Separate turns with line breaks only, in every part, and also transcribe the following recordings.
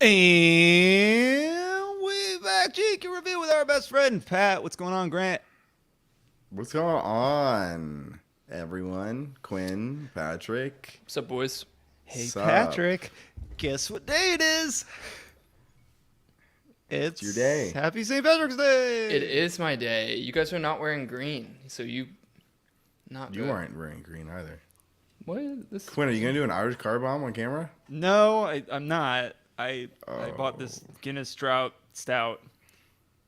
And we're back, GQ Review with our best friend, Pat. What's going on, Grant?
What's going on, everyone? Quinn, Patrick.
What's up, boys?
Hey,
Sup?
Patrick. Guess what day it is? It's
your day.
Happy St. Patrick's Day.
It is my day. You guys are not wearing green, so you
You aren't wearing green either.
What is this?
Quinn, are you going to do an Irish car bomb on camera?
No, I'm not. I bought this Guinness Drought Stout,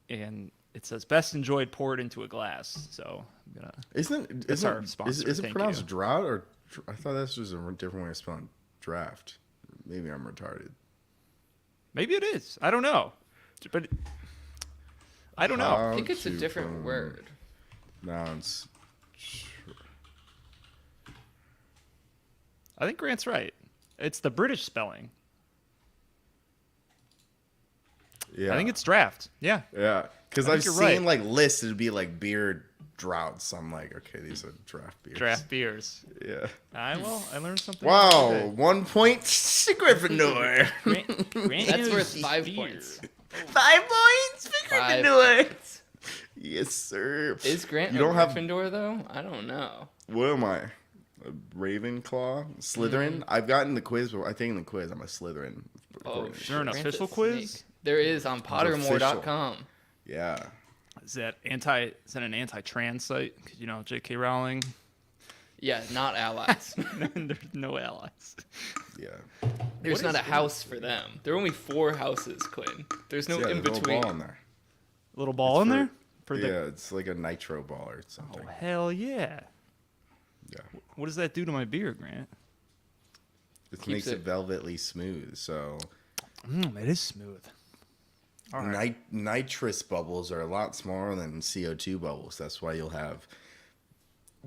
and it says best enjoyed poured into a glass. So I'm gonna.
Is
our sponsor.
Is it
Thank
pronounced
you.
drought or? I thought that's just a different way of spelling draft. Maybe I'm retarded.
Maybe it is. I don't know, but I don't know.
I think it's a different word.
Nouns.
I think Grant's right. It's the British spelling.
Yeah.
I think it's draft. Yeah.
Yeah, because
I
I've
think
seen
you're right.
like lists. It'd be like beer droughts. I'm like, okay, these are draft beers.
Draft beers.
Yeah.
I learned something.
Wow,
today.
1 point to Gryffindor.
Grant
That's
knows
worth
these
5
beers.
points.
5 points for
5
Gryffindor.
points.
Yes, sir.
Is Grant
You
a
don't have-
Gryffindor, though? I don't know.
What am I? A Ravenclaw? Slytherin? I've gotten the quiz, but I think in the quiz I'm a Slytherin.
Oh,
Is there an
Grant's a
official quiz?
snake. There is on Pottermore.com.
Yeah.
Is that an anti-trans site? 'Cause, you know, J.K. Rowling.
Yeah, not allies.
There's no allies.
Yeah.
There's
What
not
is-
a house for them. There are only 4 houses, Quinn. There's no
Yeah,
in
there's a little
between.
ball in there.
Little ball in
for-
there for the.
Yeah, it's like a nitro ball or something.
Oh, hell yeah!
Yeah.
What does that do to my beer, Grant?
It makes
it-
it velvetly smooth. So
It is smooth. All right.
nitrous bubbles are a lot smaller than CO2 bubbles. That's why you'll have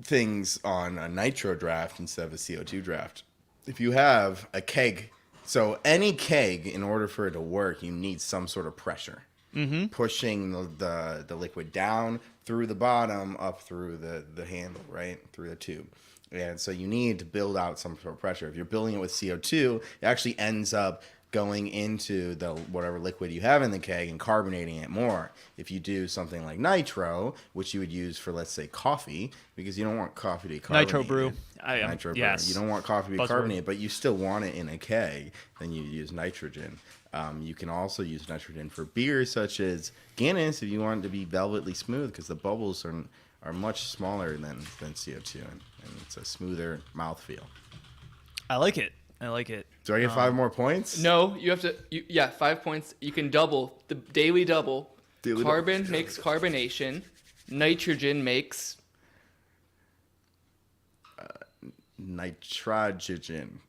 things on a nitro draft instead of a CO2 draft. If you have a keg, so any keg, in order for it to work, you need some sort of pressure. Pushing the liquid down through the bottom, up through the handle, right? Through the tube. And so you need to build out some sort of pressure. If you're building it with CO2, it actually ends up going into the whatever liquid you have in the keg and carbonating it more. If you do something like nitro, which you would use for, let's say, coffee, because you don't want coffee to be carbonated.
Nitro brew.
Nitro brew.
Yes.
You don't want coffee to be
Buzzword.
carbonated, but you still want it in a keg. Then you use nitrogen. You can also use nitrogen for beers such as Guinness if you want it to be velvetly smooth, because the bubbles are much smaller than CO2, and it's a smoother mouthfeel.
I like it.
Do I get 5 more points?
No, you have to. 5 points. You can double the daily double.
Daily
Carbon
double.
makes carbonation. Nitrogen makes.
Nitrogen.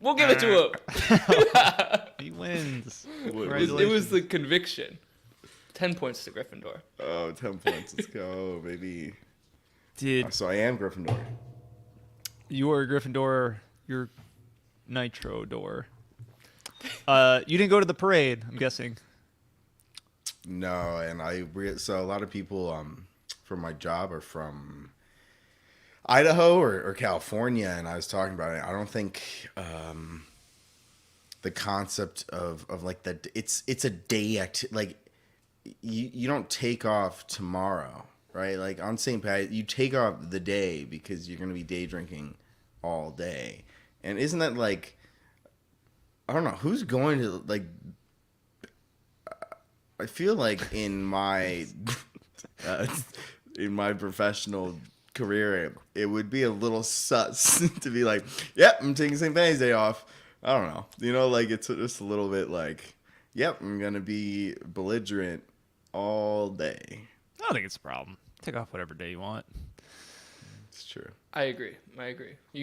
We'll give it to him.
He wins.
It was
Congratulations.
the conviction. 10 points to Gryffindor.
Oh, 10 points. Let's go, baby.
Did
So I am Gryffindor.
you were a Gryffindor? You're Nitro door. You didn't go to the parade, I'm guessing.
No, and so a lot of people from my job are from Idaho or California, and I was talking about it. I don't think the concept of like that it's a day like you don't take off tomorrow, right? Like on St. Pat, you take off the day because you're going to be day drinking all day. And isn't that like, I don't know, who's going to like, I feel like in my professional career, it would be a little sus to be like, yep, I'm taking St. Patty's Day off. I don't know. You know, like it's just a little bit like, yep, I'm going to be belligerent all day.
I don't think it's a problem. Take off whatever day you want.
It's true.
I agree.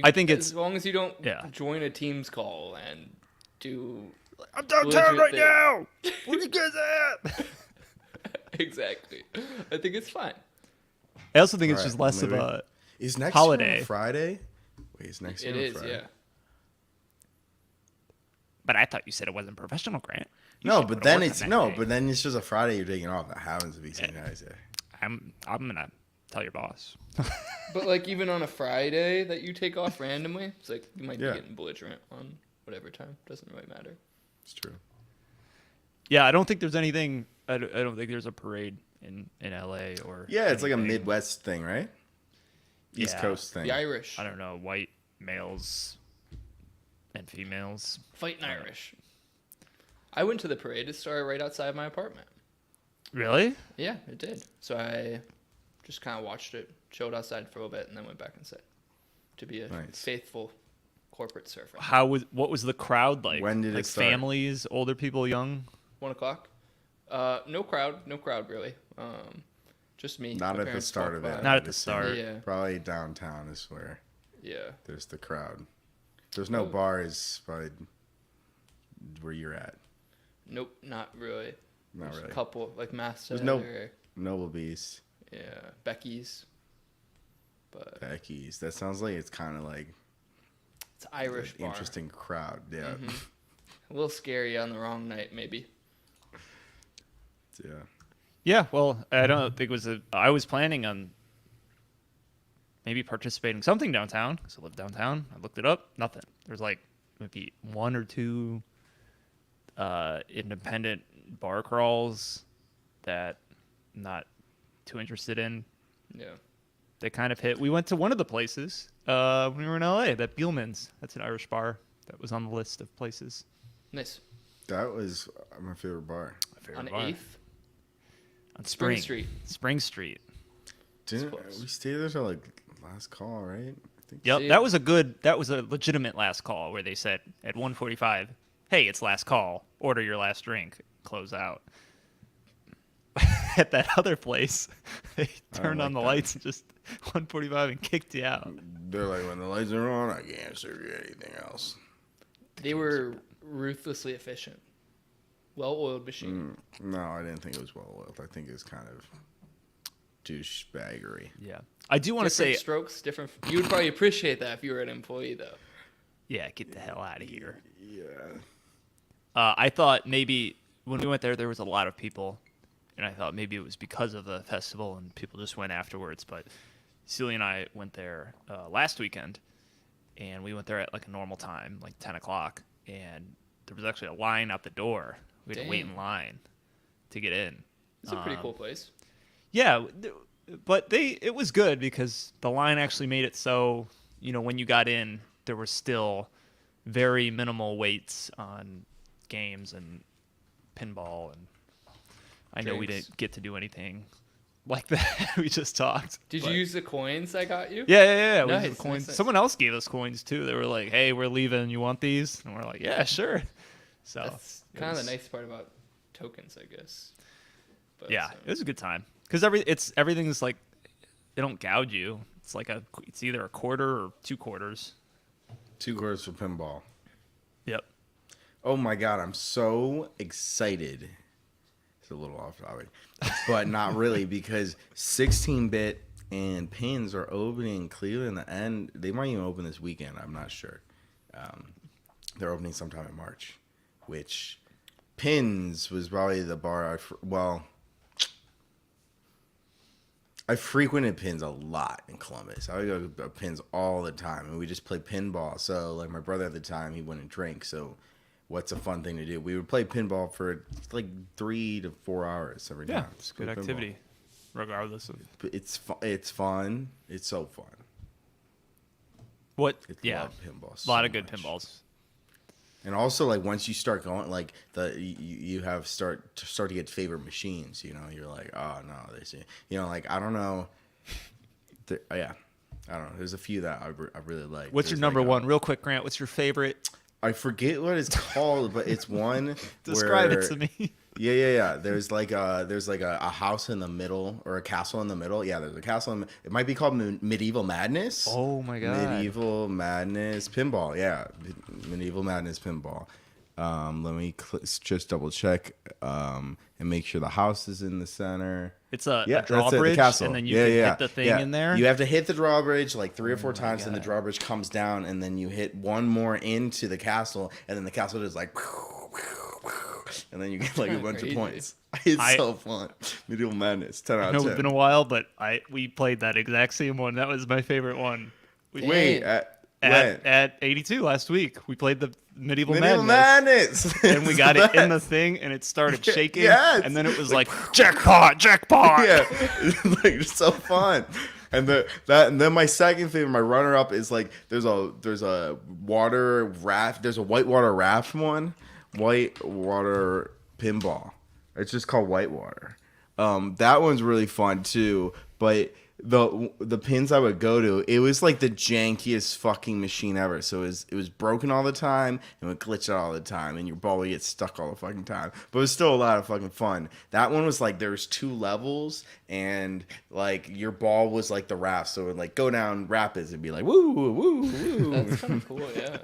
I think
as long as you don't
yeah.
join a Teams call and do.
I'm downtown right
thing.
now. Where you guys at?
Exactly. I think it's fine.
I also think it's
All
just
right,
less of
maybe.
a.
Is next year
holiday.
on a Friday? Wait, is next year
It
on a
is,
Friday?
yeah.
But I thought you said it wasn't professional, Grant. You
No,
should go
but
to
then
work
it's
on that day.
but then it's just a Friday you're taking off. That happens to be St. Patty's Day.
I'm gonna tell your boss.
But like even on a Friday that you take off randomly, it's like you might
Yeah.
be getting belligerent on whatever time. Doesn't really matter.
It's true.
Yeah, I don't think there's anything. I don't think there's a parade in LA or.
Yeah, it's like a
anything.
Midwest thing, right? East
Yeah.
Coast thing.
The Irish.
I don't know, white males and females.
Fighting Irish. I went to the parade. It started right outside my apartment.
Really?
Yeah, it did. So I just kind of watched it, chilled outside for a little bit, and then went back inside to be a
Nice.
faithful corporate surfer.
What was the crowd like?
When did it
like
start?
families, older people, young?
1:00. No crowd really. Just me.
Not
My
at the
parents
start
walked
of it.
by.
Not at the
I'd say.
start.
Yeah,
Probably downtown is where
yeah.
there's the crowd. There's no bars probably where you're at.
Nope, not really.
Not
There's
really.
a couple like Master.
There's no Noble Beast,
Yeah, Becky's. But
Becky's. That sounds like it's kind of like
it's Irish
an
bar.
interesting crowd. Yeah.
A little scary on the wrong night, maybe.
Yeah.
Yeah, well, I don't think it was I was planning on maybe participating something downtown because I live downtown. I looked it up. Nothing. There's like maybe one or two independent bar crawls that I'm not too interested in.
Yeah.
They kind of hit. We went to one of the places when we were in LA, that Beelman's. That's an Irish bar that was on the list of places.
Nice.
That was my favorite bar.
My favorite
On
bar.
8th.
On
Spring Street.
Spring Street.
Didn't
close.
we stayed there till like last call, right? I think.
Yep,
See?
that was a legitimate last call where they said at 1:45, "Hey, it's last call. Order your last drink. Close out." At that other place, they turned on
like
the
that.
lights and just 1:45 and kicked you out.
They're like, when the lights are on, I can't serve you anything else.
They were ruthlessly efficient. Well-oiled machine.
No, I didn't think it was well oiled. I think it was kind of douchebaggery.
Yeah, I do want to
Different
say,
strokes, different. You would probably appreciate that if you were an employee, though.
yeah, get the hell out of here.
Yeah.
I thought maybe when we went there was a lot of people, and I thought maybe it was because of the festival and people just went afterwards. But Celia and I went there last weekend, and we went there at like a normal time, like 10 o'clock, and there was actually a line out the door. We had to wait
Dang.
in line to get in.
It's a pretty cool place.
Yeah, but it was good because the line actually made it so, when you got in, there were still very minimal waits on games and pinball, and I know we
Drinks.
didn't get to do anything like that. We just talked.
Did
but-
you use the coins I got you?
Yeah. We used
Nice,
the coins.
nice.
Someone else gave us coins too. They were like, "Hey, we're leaving. You want these?" And we're like, "Yeah, sure." So
That's
it
kind of
was-
the nice part about tokens, I guess. But,
Yeah, it was a good time because everything's like they don't gouge you. It's either a quarter or 2 quarters.
2 quarters for pinball.
Yep.
Oh my god, I'm so excited. It's a little off topic, but not really because 16-bit and pins are opening in Cleveland. And they might even open this weekend. I'm not sure. They're opening sometime in March, which pins was probably the bar I frequented pins a lot in Columbus. I would go to pins all the time, and we just played pinball. So, like, my brother at the time, he wouldn't drink. So, what's a fun thing to do? We would play pinball for like 3 to 4 hours every
Yeah,
night.
it's
Play
good
pinball.
activity, regardless of
It's fun. It's so fun.
what.
It's
Yeah,
love pinball.
a lot
so
of good
much.
pinballs.
And also, like, once you start going, like, you have start to get favorite machines. You're like, oh no, this, like, I don't know. Yeah, I don't know. There's a few that I really like.
What's your
There's,
number
like,
one? Real quick, Grant. What's your favorite?
I forget what it's called, but it's one.
Describe
where,
it to me.
Yeah. There's like a house in the middle or a castle in the middle. Yeah, there's a castle. It might be called Medieval Madness.
Oh my god.
Medieval Madness Pinball. Yeah, Medieval Madness Pinball. Let me just double check and make sure the house is in the center.
It's a
Yeah, that's it, the
drawbridge,
castle.
and then you can hit the thing in there.
You have to hit the drawbridge like 3 or 4
my
times, and the
God.
drawbridge comes down, and then you hit one more into the castle, and then the castle is like, and then you get like a bunch
Crazy.
of points. It's so fun. Medieval Madness, 10
I
out
know
of 10.
it's been a while, but we played that exact same one. That was my favorite one.
Wait,
Dang.
At 82 last week, we played the Medieval
Medieval
Madness.
Madness,
And we
It's
got
the
it in the
best.
thing, and it started shaking.
Yes.
And then it was like jackpot.
Yeah, it's like it's so fun. And then my second favorite, my runner up is like there's a water raft. There's a whitewater raft one, whitewater pinball. It's just called whitewater. That one's really fun too. But the pins I would go to, it was like the jankiest fucking machine ever. So it was broken all the time and would glitch out all the time, and your ball would get stuck all the fucking time. But it was still a lot of fucking fun. That one was like there was 2 levels, and like your ball was like the raft, so it would like go down rapids and be like woo woo woo.
That's kind of cool, yeah.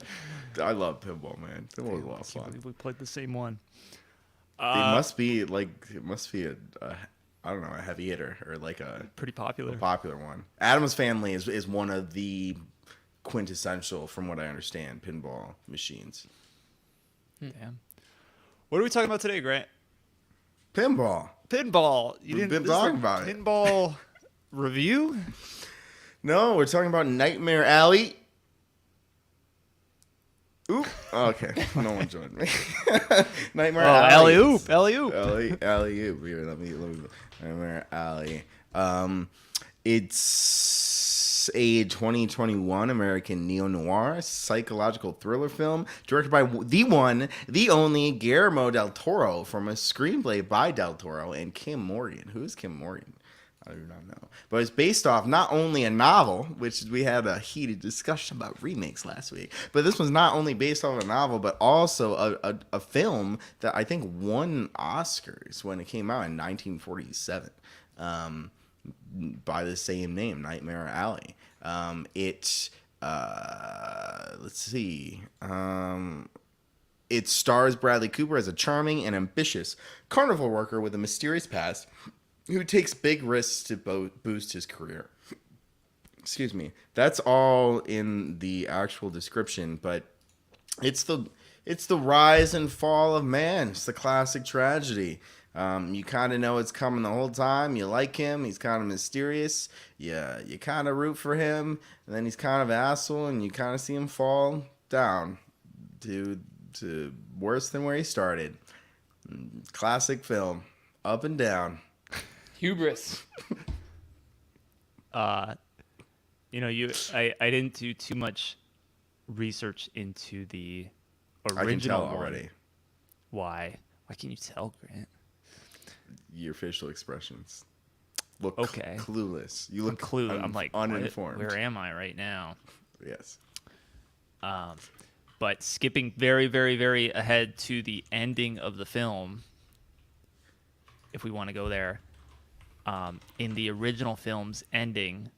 I love pinball, man. Pinball was a lot of fun.
We played the same one.
It must be a I don't know, a heavy hitter or like a
Pretty popular.
popular one. Adam's Family is one of the quintessential, from what I understand, pinball machines.
Damn. What are we talking about today, Grant?
Pinball.
Pinball.
We've been
this is
talking
a
about it.
Pinball review?
No, we're talking about Nightmare Alley. Oop. Okay, no one joined me. Nightmare Alley.
alley-oop. Alley-oop.
Alley-oop. Here, let me. Nightmare Alley. It's a 2021 American neo-noir psychological thriller film directed by the one, the only Guillermo del Toro, from a screenplay by del Toro and Kim Morgan. Who is Kim Morgan? I do not know. But it's based off not only a novel, which we had a heated discussion about remakes last week, but this was not only based off a novel, but also a film that I think won Oscars when it came out in 1947 by the same name, Nightmare Alley. Let's see. It stars Bradley Cooper as a charming and ambitious carnival worker with a mysterious past who takes big risks to boost his career. Excuse me. That's all in the actual description, but it's the rise and fall of man. It's the classic tragedy. You kind of know it's coming the whole time. You like him. He's kind of mysterious. Yeah, you kind of root for him, and then he's kind of an asshole, and you kind of see him fall down to worse than where he started. Classic film, up and down.
Hubris.
I didn't do too much research into the original
I can tell
one.
already.
Why? Why can't you tell, Grant?
Your facial expressions look
Okay.
clueless. You
I'm
look
clueless. I'm like, what?
uninformed.
Where am I right now?
Yes.
But skipping very, very, very ahead to the ending of the film, if we want to go there, in the original film's ending,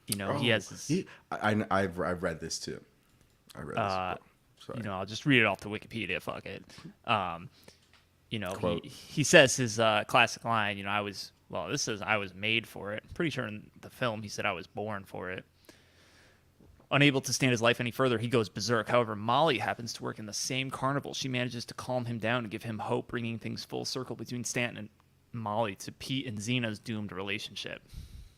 he has this,
I've read this too. I read this. Book. Sorry.
I'll just read it off the Wikipedia. Fuck it.
Quote.
He says his classic line, I was made for it. Pretty sure in the film he said I was born for it. Unable to stand his life any further, he goes berserk. However, Molly happens to work in the same carnival. She manages to calm him down and give him hope, bringing things full circle between Stanton and Molly to Pete and Zena's doomed relationship.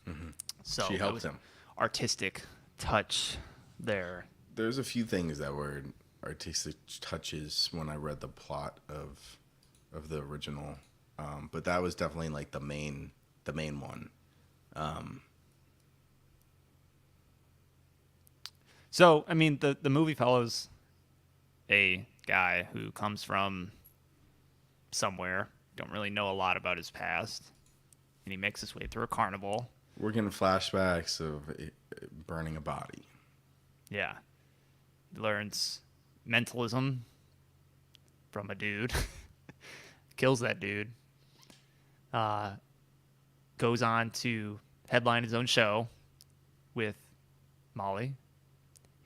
Mm-hmm. So
She helped him.
Artistic touch there.
There's a few things that were artistic touches when I read the plot of the original, but that was definitely like the main one.
So, I mean, the movie follows a guy who comes from somewhere, don't really know a lot about his past, and he makes his way through a carnival.
We're getting flashbacks of burning a body.
Yeah. He learns mentalism from a dude. Kills that dude. Goes on to headline his own show with Molly,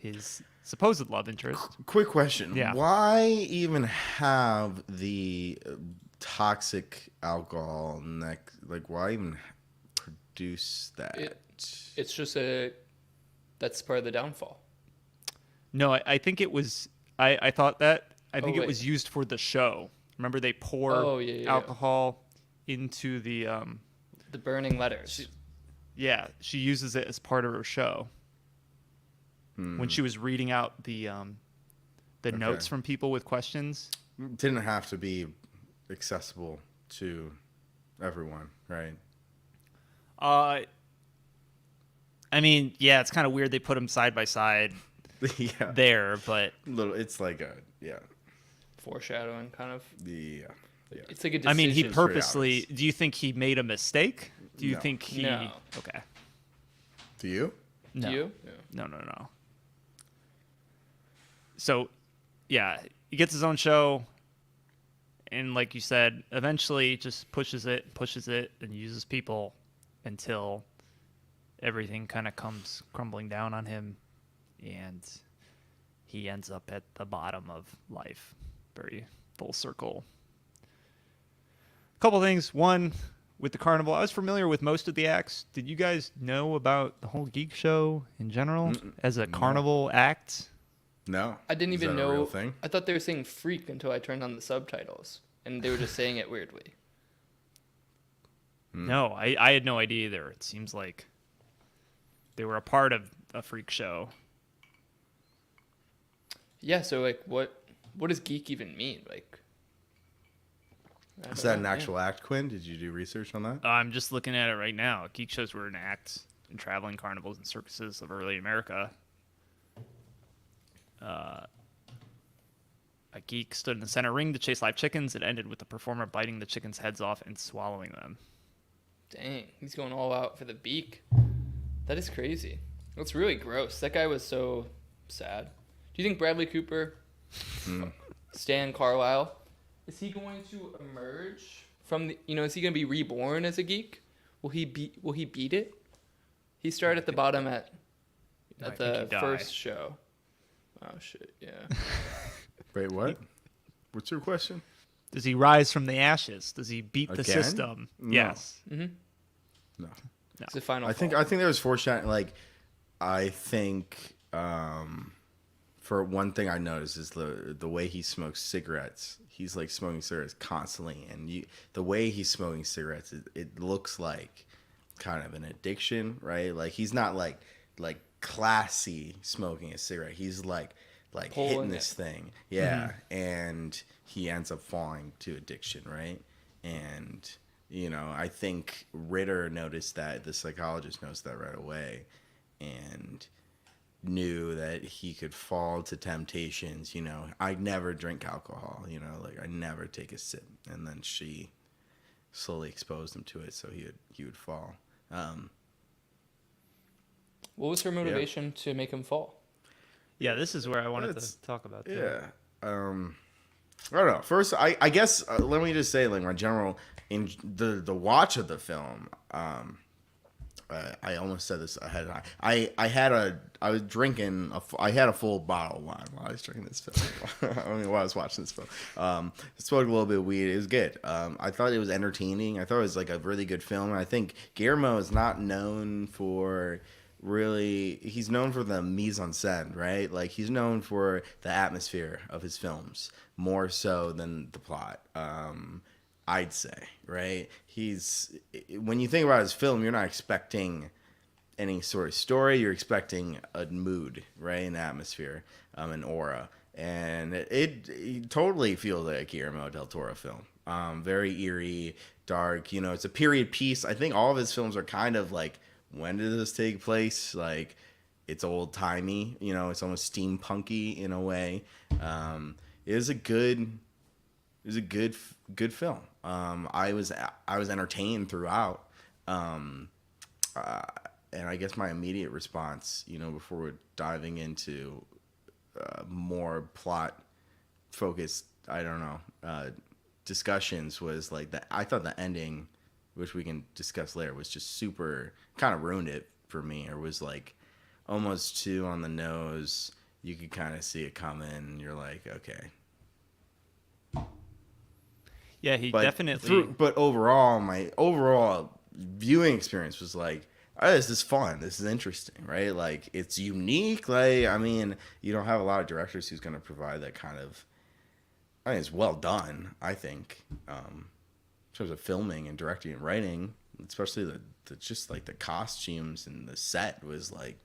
his supposed love interest.
Quick question.
Yeah.
Why even have the toxic alcohol like why even produce that?
It's just that's part of the downfall.
No, I think it was. I thought that. I think it
wait.
was used for the show. Remember, they pour
Oh, yeah.
alcohol into the.
The burning letters.
Yeah, she uses it as part of her show. When she was reading out the notes from people with questions.
Didn't have to be accessible to everyone, right?
I mean, yeah, it's kind of weird they put them side by side
Yeah.
there, but
It's like a
Foreshadowing, kind of.
yeah.
It's like a decision.
I mean, he
pretty
purposely.
obvious.
Do you think he made a mistake? Do you
No.
think he?
No.
Okay.
Do you?
No.
Do you? Yeah.
No. So, yeah, he gets his own show, and like you said, eventually just pushes it, and uses people until everything kind of comes crumbling down on him, and he ends up at the bottom of life. Very full circle. A couple things. One, with the carnival, I was familiar with most of the acts. Did you guys know about the whole geek show in general as a carnival act?
No.
I didn't
Is
even
that a
know.
real thing?
I thought they were saying freak until I turned on the subtitles, and they were just saying it weirdly.
No, I had no idea either. It seems like they were a part of a freak show.
Yeah. So like, what does geek even mean? Like, I
Is
don't
that an
know.
actual act, Quinn? Did you do research on that?
I'm just looking at it right now. Geek shows were an act in traveling carnivals and circuses of early America. A geek stood in the center ring to chase live chickens. It ended with the performer biting the chickens' heads off and swallowing them.
Dang, he's going all out for the beak. That is crazy. That's really gross. That guy was so sad. Do you think Bradley Cooper, Stan Carlisle, is he going to emerge from the? Is he going to be reborn as a geek? Will he beat it? He started at the bottom at
I think
the
he'd die.
first show. Oh shit! Yeah.
Wait, what? What's your question?
Does he rise from the ashes? Does he beat the
Again?
system?
No.
Yes.
No.
It's the final.
I think there was foreshadowing. Like, I think for one thing I noticed is the way he smokes cigarettes. He's like smoking cigarettes constantly, and the way he's smoking cigarettes, it looks like kind of an addiction, right? Like he's not like classy smoking a cigarette. He's like
Pulling
hitting this
it.
thing, yeah, and he ends up falling to addiction, right? And I think Ritter noticed that, the psychologist noticed that right away, and knew that he could fall to temptations. I never drink alcohol, like I never take a sip, and then she slowly exposed him to it, so he would fall.
What was her motivation to make him fall?
Yeah, this is where I wanted
That's-
to talk about. Too.
Yeah. I don't know. First, I guess let me just say, like, my general in the watch of the film. I almost said this ahead of time. I was drinking. I had a full bottle of wine while I was drinking this film. While I was watching this film. Smoked a little bit of weed. It was good. I thought it was entertaining. I thought it was like a really good film. And I think Guillermo is not known for. Really, he's known for the mise en scène, right? Like, he's known for the atmosphere of his films more so than the plot. I'd say, right? When you think about his film, you're not expecting any sort of story. You're expecting a mood, right? An atmosphere, an aura, and it totally feels like a Guillermo del Toro film. Very eerie, dark. It's a period piece. I think all of his films are kind of like. When did this take place? Like, it's old timey, it's almost steampunky in a way. It was a good film. I was entertained throughout. And I guess my immediate response, before we're diving into more plot focused, I don't know, discussions was like I thought the ending, which we can discuss later, was just super kind of ruined it for me, or was like almost too on the nose. You could kind of see it coming, and you're like, okay.
Yeah, he
But
definitely.
but overall, my overall viewing experience was like, oh, this is fun. This is interesting, right? Like, it's unique. Like, I mean, you don't have a lot of directors who's going to provide that kind of. I mean, it's well done. I think, in terms of filming and directing and writing, especially the just like the costumes and the set was like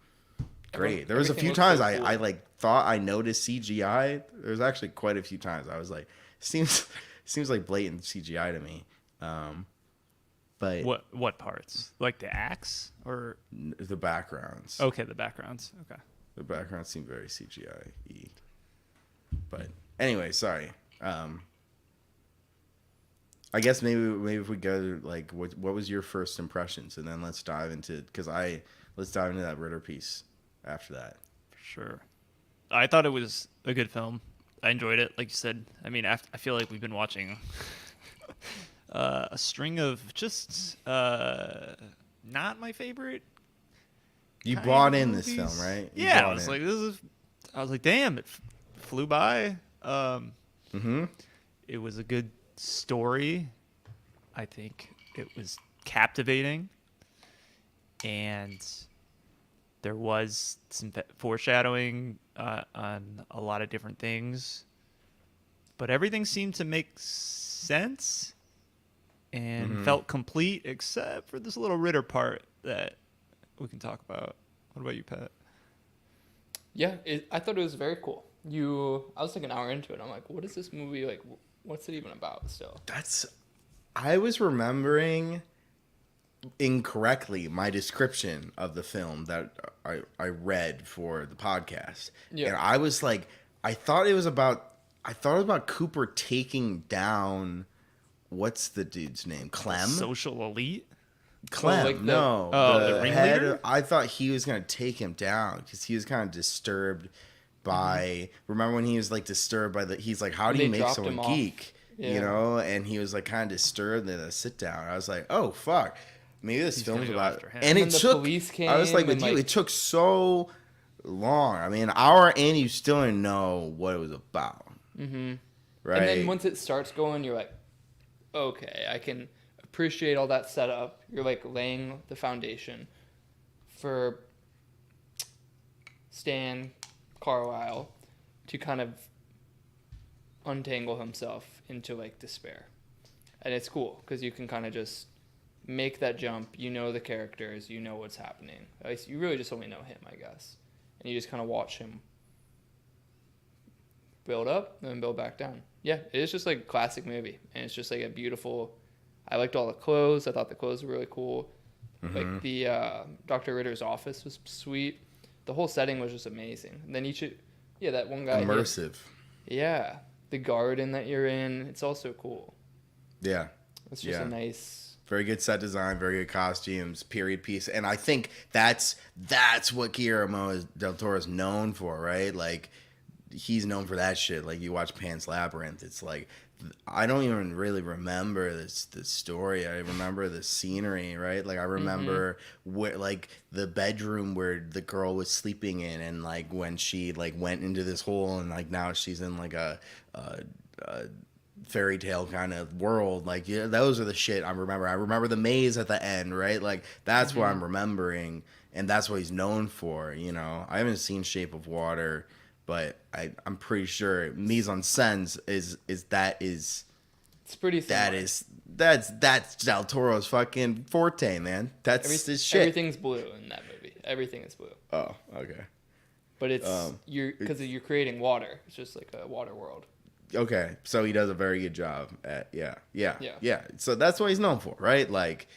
great. There was a few
Everything
times
looks so
I
cool.
like thought I noticed CGI. There's actually quite a few times I was like, seems like blatant CGI to me. But
What parts? Like the axe or
the backgrounds,
okay, the backgrounds. Okay.
the backgrounds seem very CGI-y. But anyway, sorry. I guess maybe if we go like what was your first impressions, and then let's dive into that Ritter piece after that.
For sure. I thought it was a good film. I enjoyed it, like you said. I mean, I feel like we've been watching a string of just not my favorite.
You
kind
bought
of
in this
movies.
film, right? You
Yeah, I
bought
was
in.
like, this is. I was like, damn, it flew by.
Mm-hmm.
It was a good story. I think it was captivating, and there was some foreshadowing on a lot of different things, but everything seemed to make sense and felt complete except for this little Ritter part that we can talk about. What about you, Pat?
Yeah, I thought it was very cool. I was like an hour into it. I'm like, what is this movie like? What's it even about? Still,
I was remembering incorrectly my description of the film that I read for the podcast.
Yeah.
And I was like, I thought it was about Cooper taking down what's the dude's name? Clem?
Social elite?
Clem.
like the-
No.
Oh, the
head.
ringleader?
I thought he was going to take him down because he was kind of disturbed by remember when he was like disturbed by he's like, how do
They
you make
dropped
someone
him off.
geek?
Yeah.
You know, and he was like kind of disturbed in a sit down. I was like, oh fuck, maybe this
He's
film's
gonna go
about.
after him.
And
And
it
then the
took.
police
I was like
came
with
and,
you,
like-
it took so long. I mean, an hour in, you still didn't know what it was about.
Mm-hmm.
Right.
And then once it starts going, you're like, okay, I can appreciate all that setup. You're like laying the foundation for Stan Carlisle to kind of untangle himself into like despair. And it's cool because you can kind of just make that jump. You know the characters, you know what's happening. At least you really just only know him, I guess. And you just kind of watch him build up and then build back down. Yeah, it is just like a classic movie. And it's just like a beautiful. I liked all the clothes. I thought the clothes were really cool. Like the Dr. Ritter's office was sweet. The whole setting was just amazing. And then that one guy.
Immersive.
Yeah, the garden that you're in. It's also cool.
Yeah.
It's just
Yeah.
a nice.
Very good set design, very good costumes, period piece, and I think that's what Guillermo del Toro is known for, right? Like he's known for that shit. Like you watch Pan's Labyrinth, it's like I don't even really remember the story. I remember the scenery, right? Like I remember where like the bedroom where the girl was sleeping in, and like when she like went into this hole, and like now she's in like a fairy tale kind of world. Like yeah, those are the shit I remember the maze at the end, right? Like that's what I'm remembering, and that's what he's known for. You know, I haven't seen Shape of Water, but I'm pretty sure mise en scène is
It's pretty similar.
that's Del Toro's fucking forte, man. That's his shit.
Everything's blue in that movie. Everything is blue.
Oh, okay.
But it's because you're creating water. It's just like a water world.
Okay, so he does a very good job at
Yeah.
So that's what he's known for, right? Like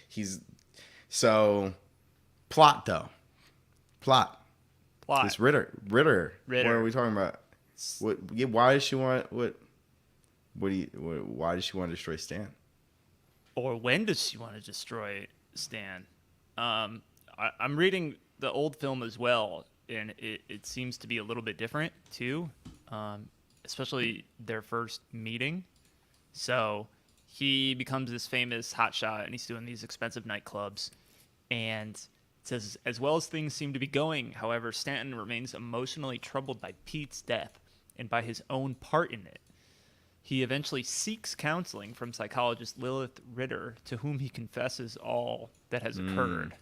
plot though. Plot. This Ritter. What are we talking about? What? Yeah, why does she want what? Why does she want to destroy Stan?
Or when does she want to destroy Stan? I'm reading the old film as well, and it seems to be a little bit different too, especially their first meeting. So he becomes this famous hotshot, and he's doing these expensive nightclubs, and It says, as well as things seem to be going, however, Stanton remains emotionally troubled by Pete's death and by his own part in it. He eventually seeks counseling from psychologist Lilith Ritter, to whom he confesses all that has occurred.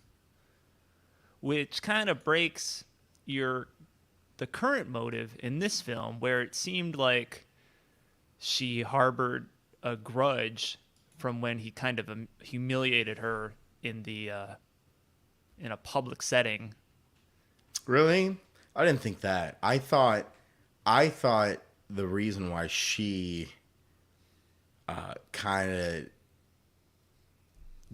Which kind of breaks the current motive in this film, where it seemed like she harbored a grudge from when he kind of humiliated her in a public setting.
Really? I didn't think that. I thought the reason why she kind of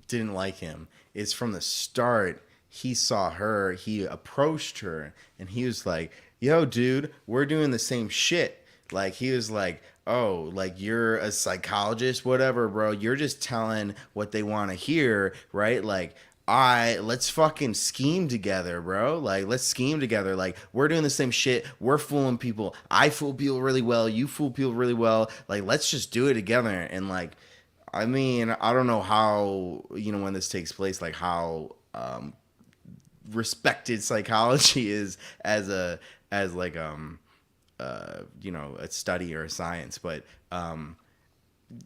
didn't like him is from the start. He saw her, he approached her, and he was like, yo, dude, we're doing the same shit. Like, he was like, oh, like, you're a psychologist, whatever, bro. You're just telling what they want to hear, right? Like, let's fucking scheme together, bro. Like, let's scheme together. Like, we're doing the same shit. We're fooling people. I fool people really well. You fool people really well. Like, let's just do it together. And, like, I mean, I don't know how, when this takes place, like, how respected psychology is as a study or a science, but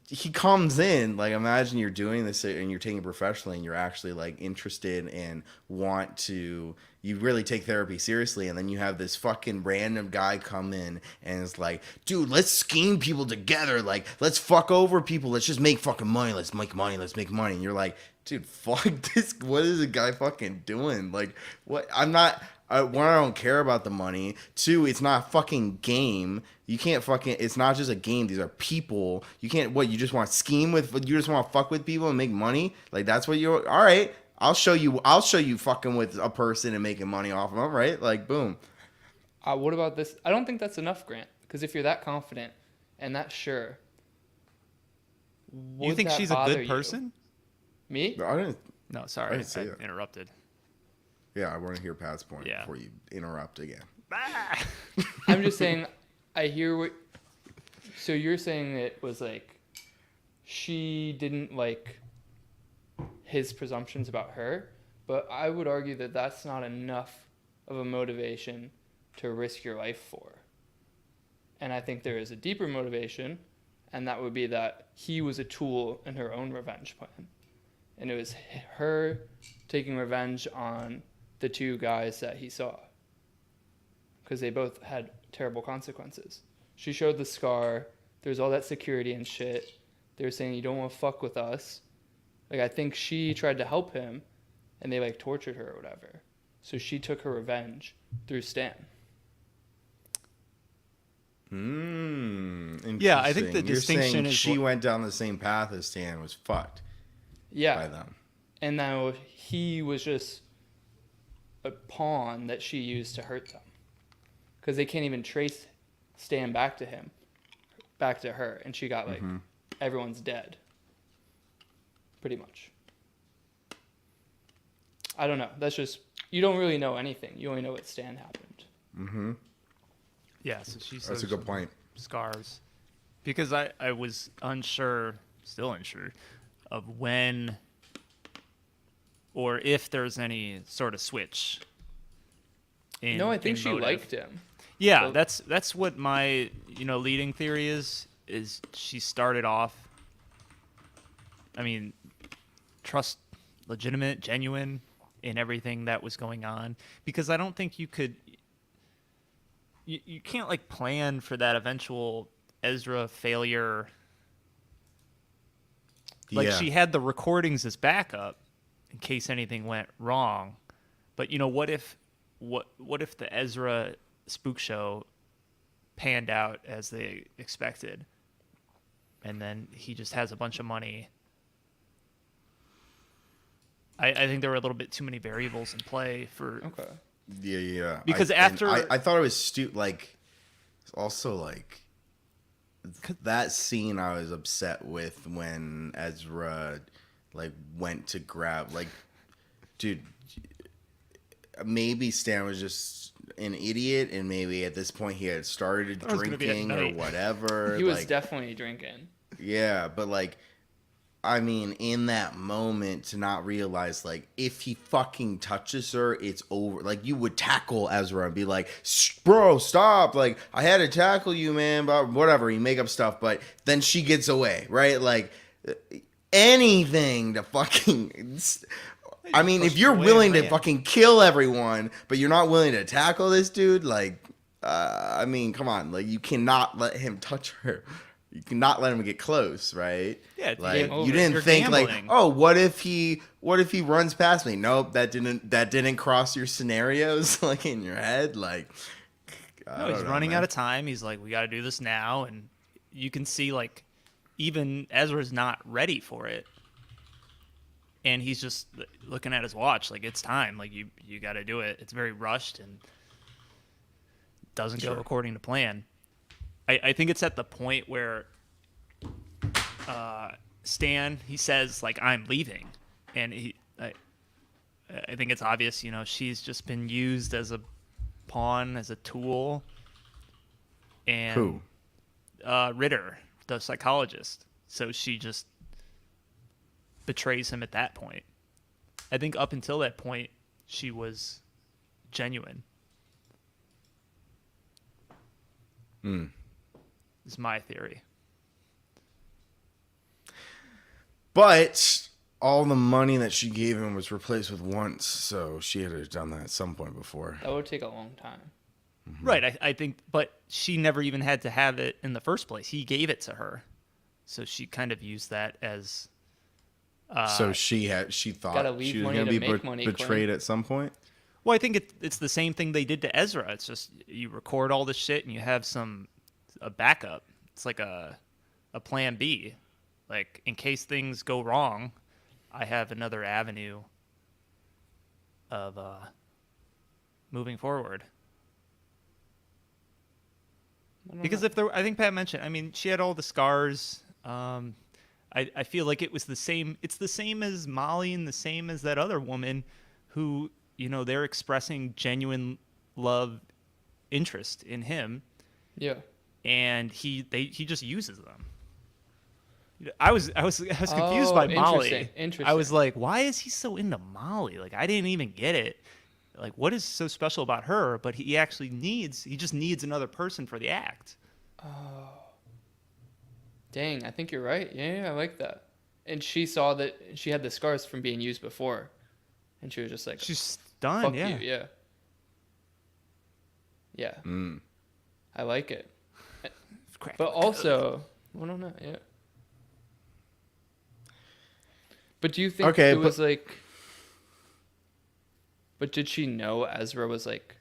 he comes in, like, imagine you're doing this and you're taking it professionally and you're actually, like, interested and you really take therapy seriously, and then you have this fucking random guy come in and it's like, dude, let's scheme people together, like, let's fuck over people, let's just make fucking money, let's make money, and you're like, dude, fuck this, what is the guy fucking doing? Like, what? One, I don't care about the money. Two, it's not a fucking game. You can't fucking, it's not just a game. These are people. You can't, you just want to scheme with, you just want to fuck with people and make money? Like, that's what you're, all right, I'll show you fucking with a person and making money off of them, right? Like, boom.
What about this? I don't think that's enough, Grant. Because if you're that confident and that sure,
you think she's a good person?
Me?
No, I didn't.
No, sorry, I interrupted.
Yeah, I want to hear Pat's point before you interrupt again.
I'm just saying, I hear what... So you're saying it was like, she didn't like his presumptions about her, but I would argue that that's not enough of a motivation to risk your life for. And I think there is a deeper motivation, and that would be that he was a tool in her own revenge plan. And it was her taking revenge on the two guys that he saw, because they both had terrible consequences. She showed the scar. There's all that security and shit. They were saying, you don't want to fuck with us. Like, I think she tried to help him, and they, like, tortured her or whatever. So she took her revenge through Stan.
Yeah, I think the
You're
distinction
saying
is
she went down the same path as Stan, was fucked by them.
And now he was just a pawn that she used to hurt them, because they can't even trace Stan back to her, and she got like, everyone's dead, pretty much. I don't know. That's just, you don't really know anything. You only know what Stan happened.
Yeah, so she says
That's a good point.
Scars, because I was still unsure of when or if there's any sort of switch.
No, I think she
motive.
liked him.
Yeah, so that's what my leading theory is she started off, I mean, legitimate, genuine in everything that was going on, because I don't think you can't like plan for that eventual Ezra failure. Like, she had the recordings as backup in case anything went wrong, but what if the Ezra spook show panned out as they expected, and then he just has a bunch of money? I think there were a little bit too many variables in play for.
Okay.
Yeah.
Because
I thought it was like, also like that scene I was upset with when Ezra like went to grab, like, dude, maybe Stan was just an idiot, and maybe at this point he had started drinking or whatever.
He was definitely drinking.
Yeah, but like, I mean, in that moment, to not realize, like, if he fucking touches her, it's over. Like, you would tackle Ezra and be like, bro, stop. Like, I had to tackle you, man. But whatever. You make up stuff. But then she gets away, right? Like, anything to fucking. I mean, if you're willing to fucking kill everyone, but you're not willing to tackle this dude, like, I mean, come on. Like, you cannot let him touch her. You cannot let him get close, right?
Yeah,
like
game over.
you didn't
You're
think
gambling.
like, oh, what if he runs past me? Nope, that didn't cross your scenarios like in your head. Like,
No, he's running out of time. He's like, we got to do this now, and you can see like even Ezra's not ready for it, and he's just looking at his watch, like it's time. Like you got to do it. It's very rushed and doesn't go according to plan. I think it's at the point where Stan, he says like, I'm leaving, and I think it's obvious, you know, she's just been used as a pawn, as a tool. And
Who?
Ritter, the psychologist. So she just betrays him at that point. I think up until that point, she was genuine. Is my theory.
But all the money that she gave him was replaced with once, so she had to have done that at some point before.
That would take a long time.
Mm-hmm. Right, I think, but she never even had to have it in the first place. He gave it to her. So she kind of used that as...
So she thought
Gotta leave
she was
money
going
to
to be
make money,
betrayed
Clint.
at some point.
Well, I think it's the same thing they did to Ezra. It's just you record all this shit and you have a backup. It's like a plan B. Like, in case things go wrong, I have another avenue of moving forward. Because I think Pat mentioned, I mean, she had all the scars. I feel like it was the same. It's the same as Molly and the same as that other woman who, you know, they're expressing genuine love, interest in him.
Yeah.
And he just uses them. I was confused by Molly.
Interesting.
I was like, why is he so into Molly? Like, I didn't even get it. Like, what is so special about her? But he just needs another person for the act.
Dang, I think you're right. Yeah, I like that. And she saw that she had the scars from being used before, and she was just like,
She's stunned.
"Fuck
Yeah.
you, yeah, yeah." I like it, but also, I don't know, yeah. But do you think
Okay,
it was like? But did she know Ezra was like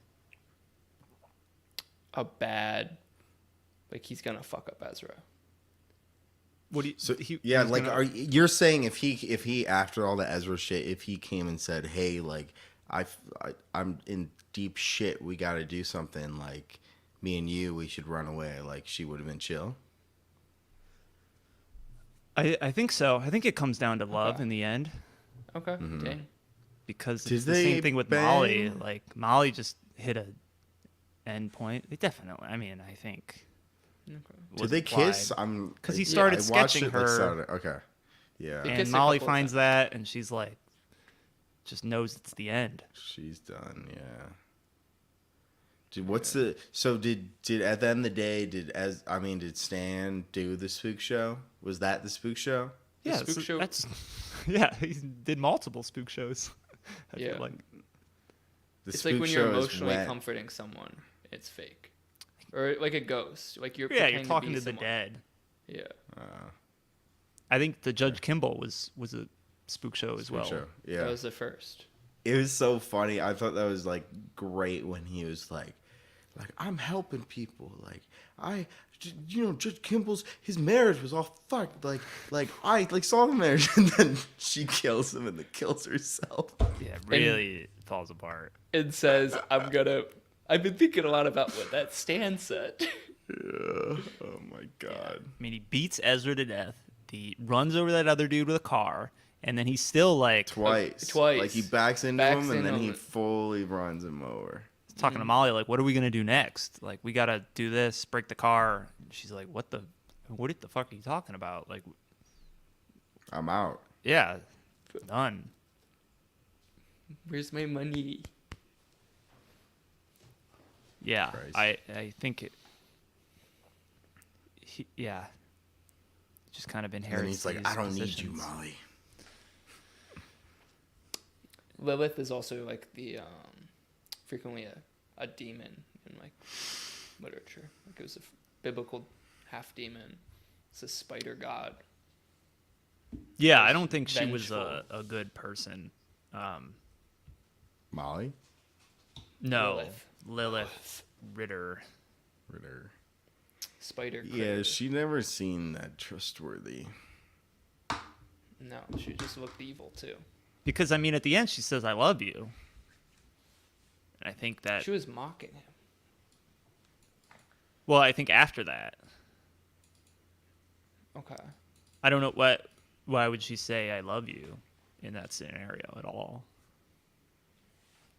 a bad, like he's gonna fuck up Ezra?
What do you?
So
he,
yeah,
he's
like
gonna-
you're saying if he after all the Ezra shit, if he came and said, "Hey, like I'm in deep shit, we got to do something. Like me and you, we should run away." Like she would have been chill.
I think so. I think it comes down to love in the end,
Okay, dang.
because
Did
it's the
they
same thing with Molly.
bang?
Like, Molly just hit a end point. They definitely. I mean, I think.
Did they kiss? I'm
'Cause he
I
started
watched
sketching
it, like,
her.
Saturday. Okay, yeah,
They
And
kissed a
Molly
couple of
finds
times.
that, and she's like, just knows it's the end.
she's done. Yeah. Did at the end of the day did Stan do the spook show? Was that the spook show?
The spook
so
show?
That's yeah. He did multiple spook shows. I
Yeah.
feel like
The
It's
spook
like when you're
show is
emotionally
when-
comforting someone, it's fake, or like a ghost. Like you're
you're
pretending
talking
be
to the
someone.
dead.
Yeah.
I think the Judge Kimball was a spook show as
spook
well.
show. Yeah.
That was the first.
It was so funny. I thought that was like great when he was like I'm helping people. Like Judge Kimball's his marriage was all fucked. Like I saw the marriage, and then she kills him and then kills herself.
Yeah, really falls apart.
It says, I've been thinking a lot about what that Stan said.
Yeah. Oh my god.
I mean, he beats Ezra to death. He runs over that other dude with a car, and then he's still like
Twice.
Like he backs into him and
into
then he
him.
fully runs him over.
talking to Molly, like, what are we gonna do next? Like, we gotta do this, break the car. And she's like, what the fuck are you talking about? Like,
I'm out.
Yeah, done.
Where's my money?
Yeah,
Christ.
I think it. Yeah, just kind of
And
inherits.
then he's like,
these
I don't need you,
positions.
Molly.
Lilith is also like the frequently a demon in like literature. Like it was a biblical half demon. It's a spider god.
Yeah, I don't think she was
Vengeful.
a good person.
Molly?
No, Lilith Ritter.
Ritter.
Spider
Yeah,
critter.
she never seemed that trustworthy.
No, she just looked evil too.
Because I mean, at the end, she says, "I love you," and I think that.
She was mocking him.
Well, I think after that,
Okay.
I don't know what. Why would she say "I love you" in that scenario at all?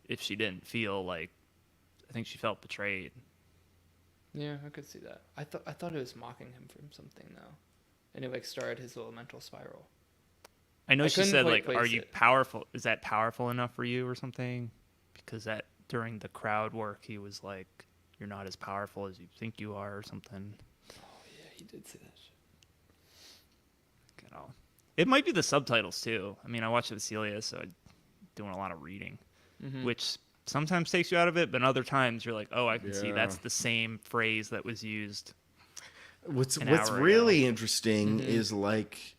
If she didn't feel like, I think she felt betrayed.
Yeah, I could see that. I thought it was mocking him from something though, and it like started his little mental spiral.
I know
I
she
couldn't
said
quite
like, "Are
place
you
it.
powerful? Is that powerful enough for you, or something?" Because that during the crowd work, he was like, "You're not as powerful as you think you are," or something.
Oh yeah, he did say that shit.
You know, it might be the subtitles too. I mean, I watched it with Celia, so I'm doing a lot of reading,
Mm-hmm.
which sometimes takes you out of it, but other times you're like, "Oh, I can see
Yeah.
that's the same phrase that was used."
What's
An
What's
hour
really
ago.
interesting
Mhm.
is like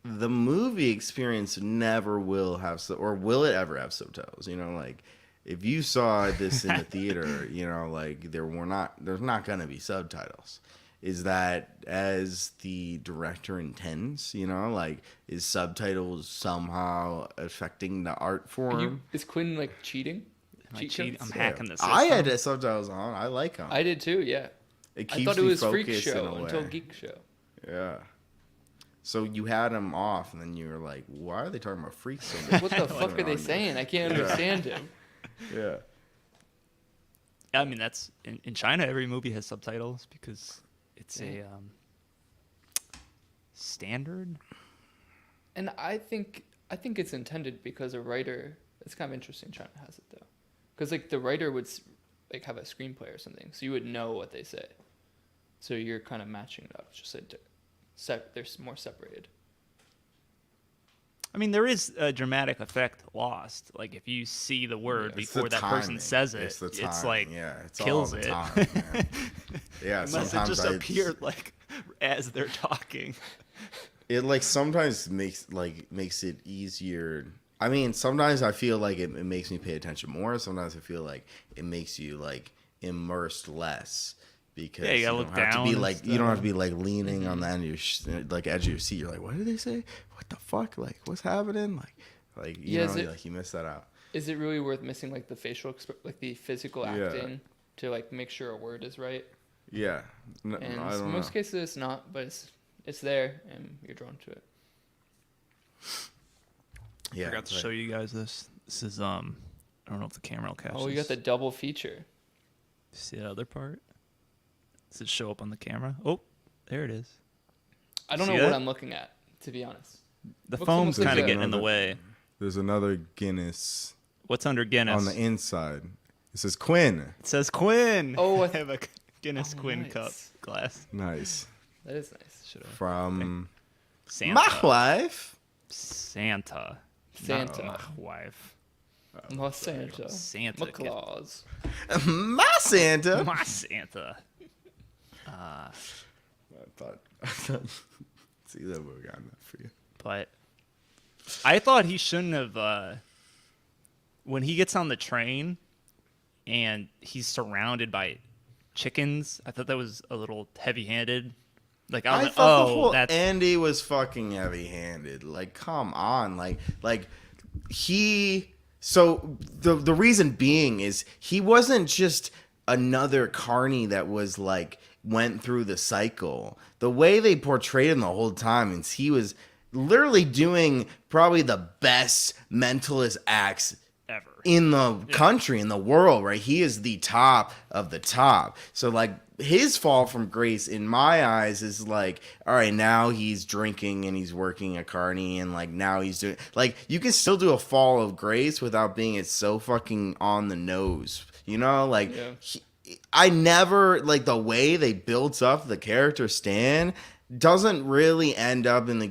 the movie experience never will have or will it ever have subtitles? You know, like if you saw this in the theater, you know, like there's not gonna be subtitles. Is that as the director intends? You know, like is subtitles somehow affecting the art form?
Is Quinn like cheating?
Am I
Cheat
cheating?
codes?
I'm hacking the system.
I had the subtitles on. I like them.
I did too. Yeah.
It
I
keeps
thought it
me
was Freak
focused in
Show
a way.
until Geek Show.
Yeah. So you had them off, and then you were like, "Why are they talking about freaks so much?
What the fuck are they saying? I can't understand him.
Yeah.
I mean, that's in China. Every movie has subtitles because it's a standard.
And I think it's intended because a writer. It's kind of interesting. China has it though, because like the writer would like have a screenplay or something, so you would know what they say. So you're kind of matching it up. It's just they're more separated.
I mean, there is a dramatic effect lost. Like if you see the word
It's the
before that person
timing.
says it,
It's the
it's
timing.
like
yeah, it's
kills
all the
it.
time. Man. Yeah,
Unless it
sometimes
just appeared like as they're talking.
it like sometimes makes it easier. I mean, sometimes I feel like it makes me pay attention more. Sometimes I feel like it makes you like immersed less. Because
Yeah, you gotta
don't
look
have to
down
be
and
like you don't have to be
stuff.
like leaning on the end of your like edge of your seat. You're like, what did they say? What the fuck? Like, what's happening? Like you
Yeah,
know,
is it-
like you missed that out.
Is it really worth missing like the facial, like the physical
Yeah.
acting to like make sure a word is right?
Yeah,
And
I
in
don't
most
know.
cases it's not, but it's there and you're drawn to it.
Yeah,
Forgot to show you guys this. This is I don't know if the camera will catch
Oh, you
this.
got the double feature.
See that other part? Does it show up on the camera? Oh, there it is.
I don't
See
know
that?
what I'm looking at, to be honest.
The
Looks
foam's
almost like
kind of
a-
getting in the way.
There's another Guinness
What's under Guinness?
on the inside. It says Quinn.
It says Quinn.
Oh,
I have a Guinness
Oh,
Quinn
nice.
cup glass.
Nice.
That is nice.
Should have
From
Santa.
my wife.
Santa.
Santa.
Not my wife.
My Santa.
Santa.
My Claus.
My Santa.
My Santa.
I thought see that would have gotten that for you.
But I thought he shouldn't have. When he gets on the train and he's surrounded by chickens, I thought that was a little heavy-handed. Like I was
I
like,
thought the
oh,
whole
that's
Andy was fucking heavy-handed. Like, come on, like he. So the reason being is he wasn't just another carny that was like went through the cycle. The way they portrayed him the whole time is he was literally doing probably the best mentalist acts
ever
in the country, in the world, right? He is the top of the top. So like his fall from grace in my eyes is like, all right, now he's drinking and he's working a carny, and like now he's doing, like, you can still do a fall of grace without being it so fucking on the nose, you know? Like I never, like, the way they built up the character Stan doesn't really end up in the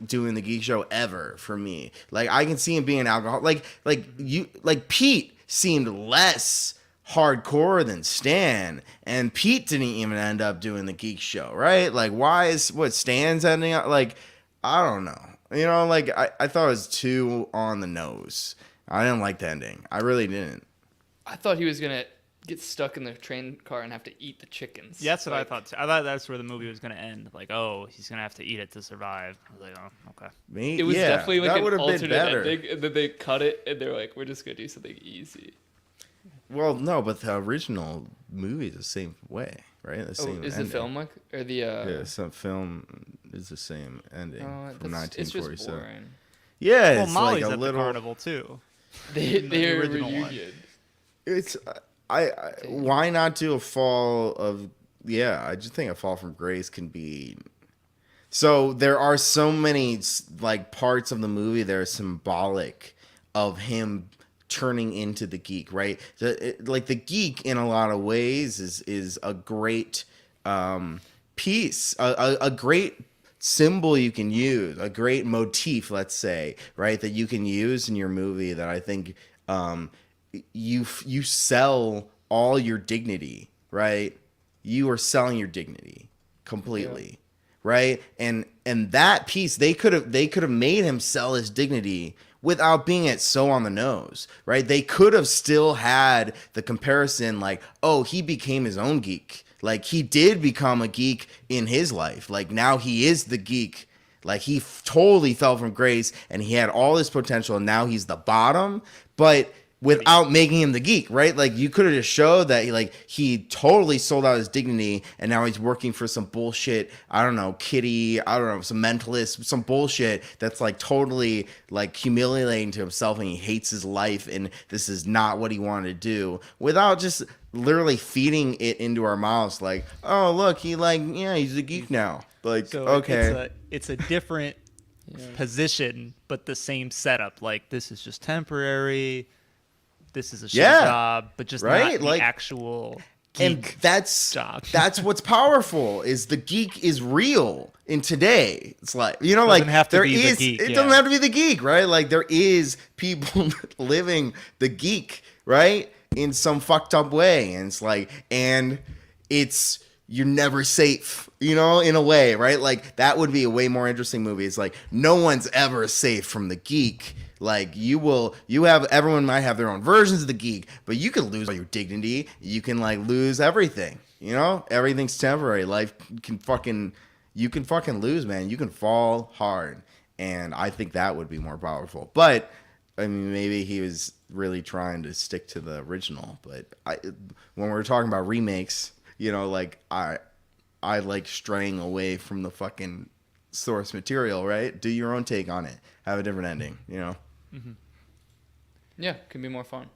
doing the geek show ever for me. Like I can see him being an alcoholic. Like Pete seemed less hardcore than Stan, and Pete didn't even end up doing the geek show, right? Like why is Stan's ending up, like, I don't know. You know, like I thought it was too on the nose. I didn't like the ending. I really didn't.
I thought he was gonna get stuck in the train car and have to eat the chickens.
Yeah, that's what I thought too. I thought that's where the movie was going to end. Like, oh, he's going to have to eat it to survive. I was like, oh, okay.
It was definitely like an alternate
better.
ending, and then they cut it, and they're like, we're just going to do something easy.
Well, no, but the original movie is the same way, right? The same
is
ending.
the film like, or the
Yeah, some film is the same ending from 1947.
It's just boring.
Yeah,
Well,
it's
Molly's
like a
at
little
the carnival too.
They're
original
reunion.
one.
It's why not do a fall of, I just think a fall from grace can be. So there are so many like parts of the movie that are symbolic of him turning into the geek, right? Like the geek in a lot of ways is a great piece, a great symbol you can use, a great motif, let's say, right, that you can use in your movie that I think you sell all your dignity, right? You are selling your dignity completely, right? And that piece, they could have made him sell his dignity without being it so on the nose, right? They could have still had the comparison, like, oh, he became his own geek. Like, he did become a geek in his life. Like, now he is the geek. Like, he totally fell from grace, and he had all this potential, and now he's the bottom. But without making him the geek, right? Like, you could have just showed that he totally sold out his dignity, and now he's working for some bullshit, I don't know, kitty, I don't know, some mentalist, some bullshit that's like totally like humiliating to himself, and he hates his life, and this is not what he wanted to do, without just literally feeding it into our mouths like, oh, look, he's a geek now. Like,
So
okay.
it's a different position, but the same setup. Like, this is just temporary. This is a shit job, but just not the actual geek
and that's
job.
That's what's powerful, is the geek is real in today. It's like, you know,
Doesn't
like
have to
there
be the
is
geek,
it doesn't have to be the geek, right? Like there is people living the geek, right? In some fucked up way. And it's like, and it's, you're never safe, you know, in a way, right? Like that would be a way more interesting movie. It's like no one's ever safe from the geek. Like everyone might have their own versions of the geek, but you can lose all your dignity. You can like lose everything, you know, everything's temporary. Life you can fucking lose, man. You can fall hard. And I think that would be more powerful. But I mean, maybe he was really trying to stick to the original, but when we're talking about remakes, you know, like I like straying away from the fucking source material, right? Do your own take on it. Have a different ending, you know?
Mm-hmm. Yeah, can be more fun.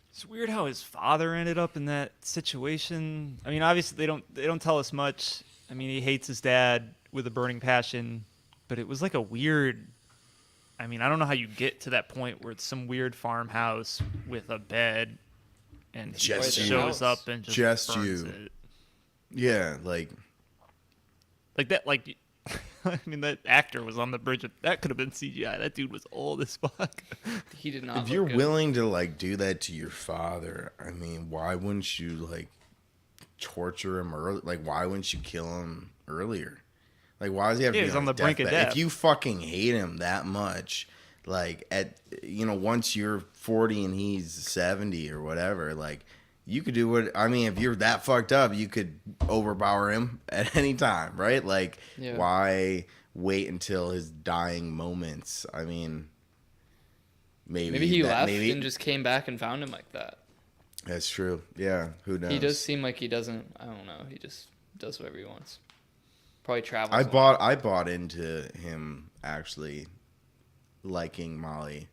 It's weird how his father ended up in that situation. I mean, obviously they don't tell us much. I mean, he hates his dad with a burning passion, but it was like a weird, I mean, I don't know how you get to that point where it's some weird farmhouse with a bed and he
Just
shows up and just burns it.
Yeah, like
that, like, I mean, that actor was on the bridge. That could have been CGI. That dude was old as fuck.
He did not.
If you're willing to like do that to your father, I mean, why wouldn't you like torture him early? Like, why wouldn't you kill him earlier? Like, why does he have to be
on the brink of death?
If you fucking hate him that much, like once you're 40 and he's 70 or whatever, like you could do what, I mean, if you're that fucked up, you could overpower him at any time, right? Like, why wait until his dying moments? I mean, maybe
he left and just came back and found him like that.
That's true. Yeah, who knows?
He does seem like he doesn't, I don't know, he just does whatever he wants. Probably travels.
I bought into him actually liking Molly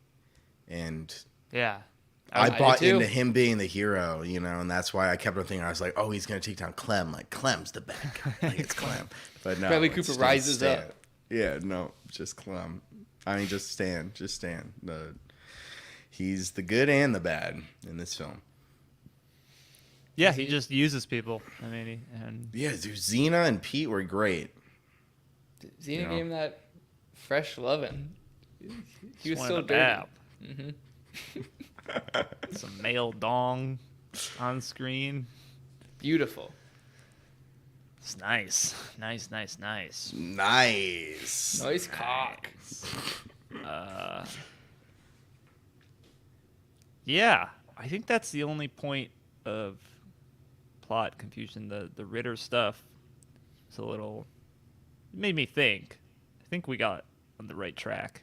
and
Yeah.
I
I
bought
do too.
into him being the hero, you know, and that's why I kept on thinking, I was like, oh, he's gonna take down Clem, like Clem's the bad guy, like it's Clem, but no,
Bradley
it's
Cooper
just
rises
Stan.
up.
Yeah, no, just Clem. I mean, just Stan. He's the good and the bad in this film.
Yeah, he just uses people. I mean, and
Yeah, dude, Xena and Pete were great.
Xena
You know?
gave him that fresh loving. He was
just
still
wanted a
dirty.
dab.
Mm-hmm.
Some male dong on screen.
Beautiful.
It's nice. Nice.
Nice.
Nice cock.
Yeah, I think that's the only point of plot confusion. The Ritter stuff. It's a little. It made me think. I think we got on the right track.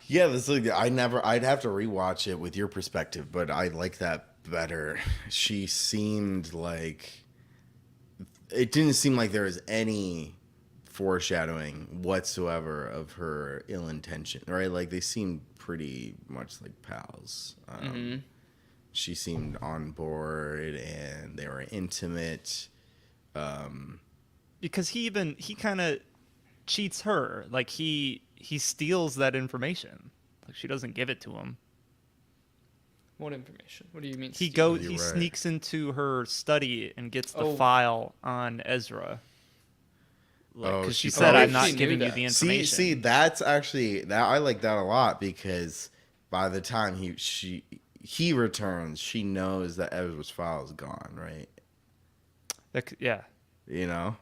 Yeah, I'd have to rewatch it with your perspective, but I like that better. She seemed like it didn't seem like there was any foreshadowing whatsoever of her ill intention, right? Like they seemed pretty much like pals. She seemed on board and they were intimate.
Because he kind of cheats her. Like he steals that information. Like she doesn't give it to him.
What information? What do you mean?
He
steal?
goes. He
You're right.
sneaks into her study and gets the
Oh.
file on Ezra.
Oh,
Because she
she
said,
probably-
"I'm not
She knew
giving you
that.
the information."
See, that's actually that I like that a lot because by the time he returns, she knows that Ezra's file is gone, right?
Yeah,
You know,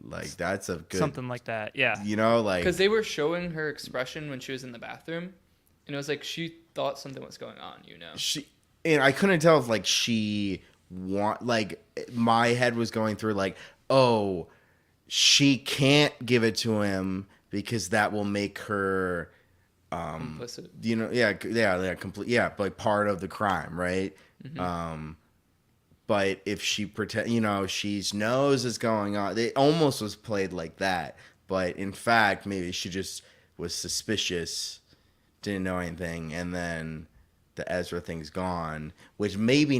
like that's a good
something like that. Yeah,
You know, like
Because they were showing her expression when she was in the bathroom, and it was like she thought something was going on.
and I couldn't tell if like my head was going through like, oh, she can't give it to him because that will make her
Complicit.
you know, complete, like part of the crime, right? But if she she knows is going on, it almost was played like that. But in fact, maybe she just was suspicious, didn't know anything, and then the Ezra thing's gone, which maybe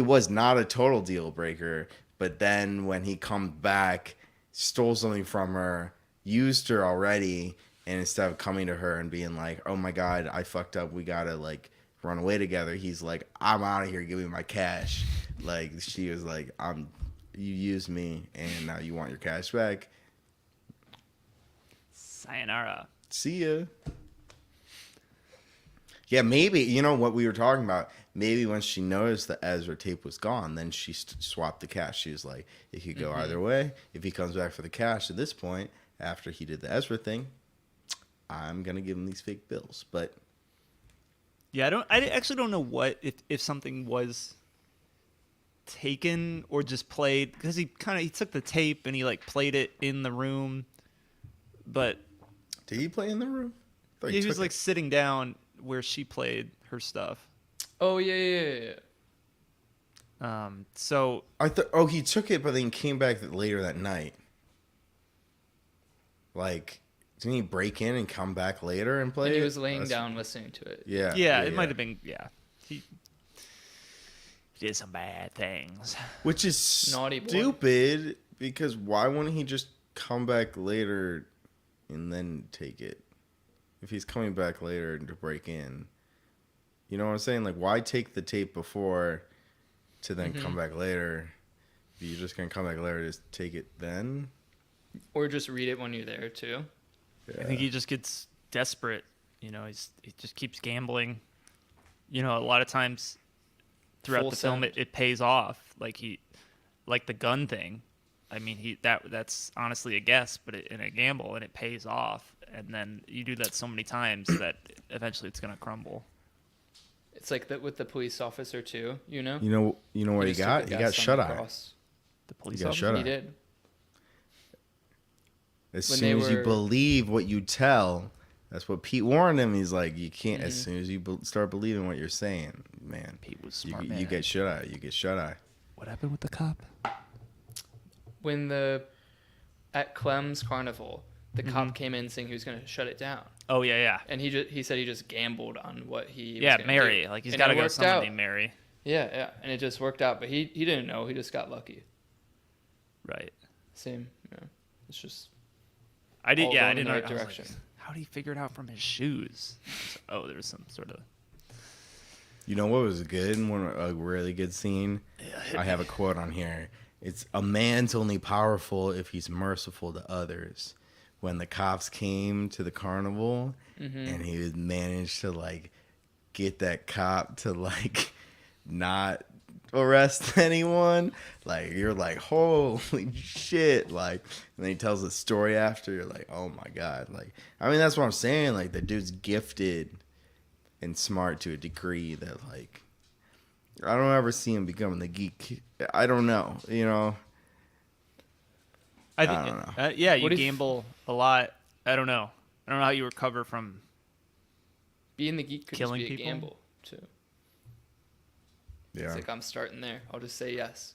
was not a total deal breaker. But then when he comes back, stole something from her, used her already. And instead of coming to her and being like, "Oh my God, I fucked up. We gotta like run away together," he's like, "I'm out of here. Give me my cash." Like she was like, You used me, and now you want your cash back.
sayonara.
See ya." Yeah, maybe you know what we were talking about. Maybe when she noticed the Ezra tape was gone, then she swapped the cash. She was like, "It could go either way. If he comes back for the cash at this point, after he did the Ezra thing, I'm gonna give him these fake bills." But
Yeah, I actually don't know what if something was taken or just played, because he took the tape and he like played it in the room, but
did he play in the room? I thought
he was
took
like
it.
sitting down where she played her stuff.
Oh yeah.
So
I thought, he took it, but then came back later that night. Like, didn't he break in and come back later and play
And he
it?
was laying
That's-
down listening to it.
yeah, it might have been. Yeah, he did some bad things.
Which is
Naughty boy.
stupid, because why wouldn't he just come back later and then take it? If he's coming back later to break in. You know what I'm saying? Like, why take the tape before to then come back later? If you're just going to come back later, just take it then?
Or just read it when you're there too.
Yeah.
I think he just gets desperate. You know, he just keeps gambling. You know, a lot of times throughout
Full
the film,
send.
it pays off. Like the gun thing. I mean, that's honestly a guess, but in a gamble, and it pays off. And then you do that so many times that eventually it's gonna crumble.
It's like that with the police officer too.
You know what he
just took
got?
the
He got
gas on
shut
the
eye.
cross.
The police
got
officer.
shut
He
eye.
did.
As
When
soon
they
as you
were-
believe what you tell, that's what Pete warned him. He's like, you can't. As soon as you start believing what you're saying, man,
Pete was
you,
smart,
you
man.
get shut eye. You get shut eye.
What happened with the cop?
When at Clem's carnival, the cop came in saying he was going to shut it down.
Oh yeah.
And he said he just gambled on what he was
Yeah,
gonna
Mary.
do.
Like he's
And
got to
it
go
worked
someone
out.
named Mary.
Yeah, and it just worked out. But he didn't know. He just got lucky.
Right.
Same. Yeah. It's just
I did.
all
Yeah, I
going in
didn't
the
know.
right
I was
direction.
like, how did he figure it out from his shoes? Oh, there's some sort of.
You know what was good? A really good scene. I have a quote on here. It's a man's only powerful if he's merciful to others. When the cops came to the carnival, and he would manage to like get that cop to like not arrest anyone, like you're like, holy shit. Like, and then he tells the story after, you're like, oh my god. Like, I mean, that's what I'm saying. Like, the dude's gifted and smart to a degree that like I don't ever see him becoming the geek. I don't know, you know.
I
don't know.
Yeah, you
What if-
gamble a lot. I don't know. I don't know how you recover from.
being the geek could
Killing
just be
people?
a gamble too.
Yeah,
It's like I'm starting there. I'll just say yes.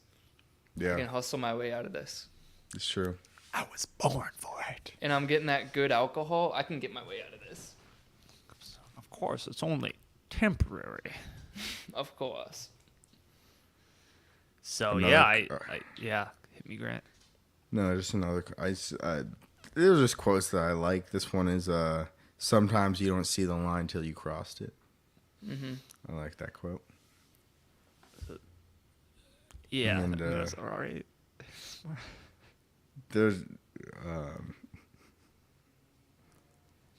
I can
yeah,
hustle my way out of this.
it's true.
I was born for it.
And I'm getting that good alcohol. I can get my way out of this.
Of course, it's only temporary.
Of course.
So
Another-
yeah, hit me, Grant.
No, just another. There's just quotes that I like. This one is sometimes you don't see the line till you crossed it. I like that quote.
Yeah,
And,
that's all right.
There's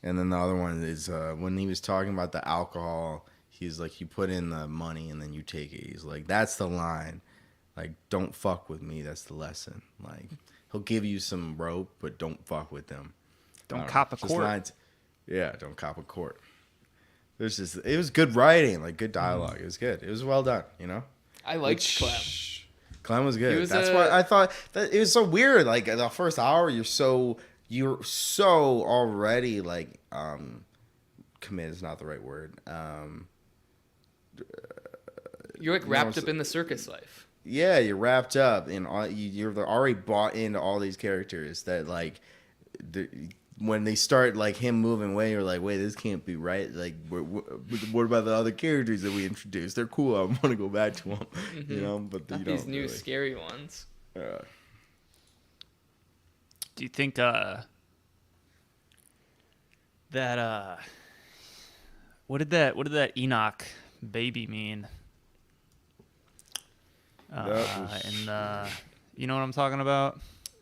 and then the other one is when he was talking about the alcohol, he's like, you put in the money and then you take it. He's like, that's the line. Like, don't fuck with me. That's the lesson. Like, he'll give you some rope, but don't fuck with them.
Don't cop a
Just
court.
lines. Yeah, don't cop a court. There's just, it was good writing, like good dialogue. It was good. It was well done, you know?
I liked Clem.
Clem was good.
He was
That's
a-
why I thought that it was so weird. Like the first hour, you're so already like commit is not the right word.
You're like
No,
wrapped
it's-
up in the circus life.
Yeah, you're wrapped up in all. You're already bought into all these characters that like. When they start like him moving away, you're like, wait, this can't be right. Like, what about the other characters that we introduced? They're cool. I want to go back to them, you know. But you
Not
don't
these new
really.
scary ones.
Do you think that what did that Enoch baby mean? And you know what I'm talking about?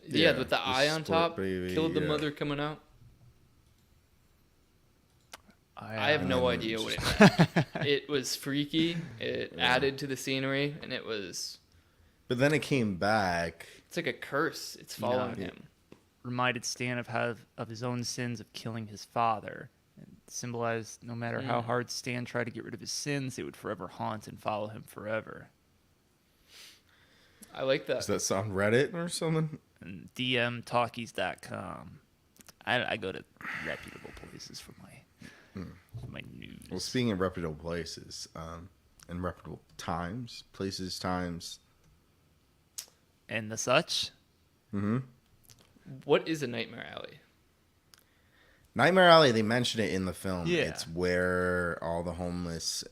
Yeah,
Yeah,
with the
the
eye on
sport
top,
baby,
killed the
yeah.
mother coming out. I
I
have no
and
idea what
just-
it meant. It was freaky. It added to the scenery, and it was.
But then it came back.
It's like a curse. It's
You know,
following him.
reminded Stan of his own sins of killing his father, and symbolized no matter how hard Stan tried to get rid of his sins, they would forever haunt and follow him forever.
I like
Does
that.
that sound Reddit or something?
And dmtalkies.com. I go to reputable places for my news.
Well, speaking of reputable places, and reputable places, times.
And the such.
What is a nightmare alley?
Nightmare Alley, they mention it in the film.
Yeah.
It's where all the homeless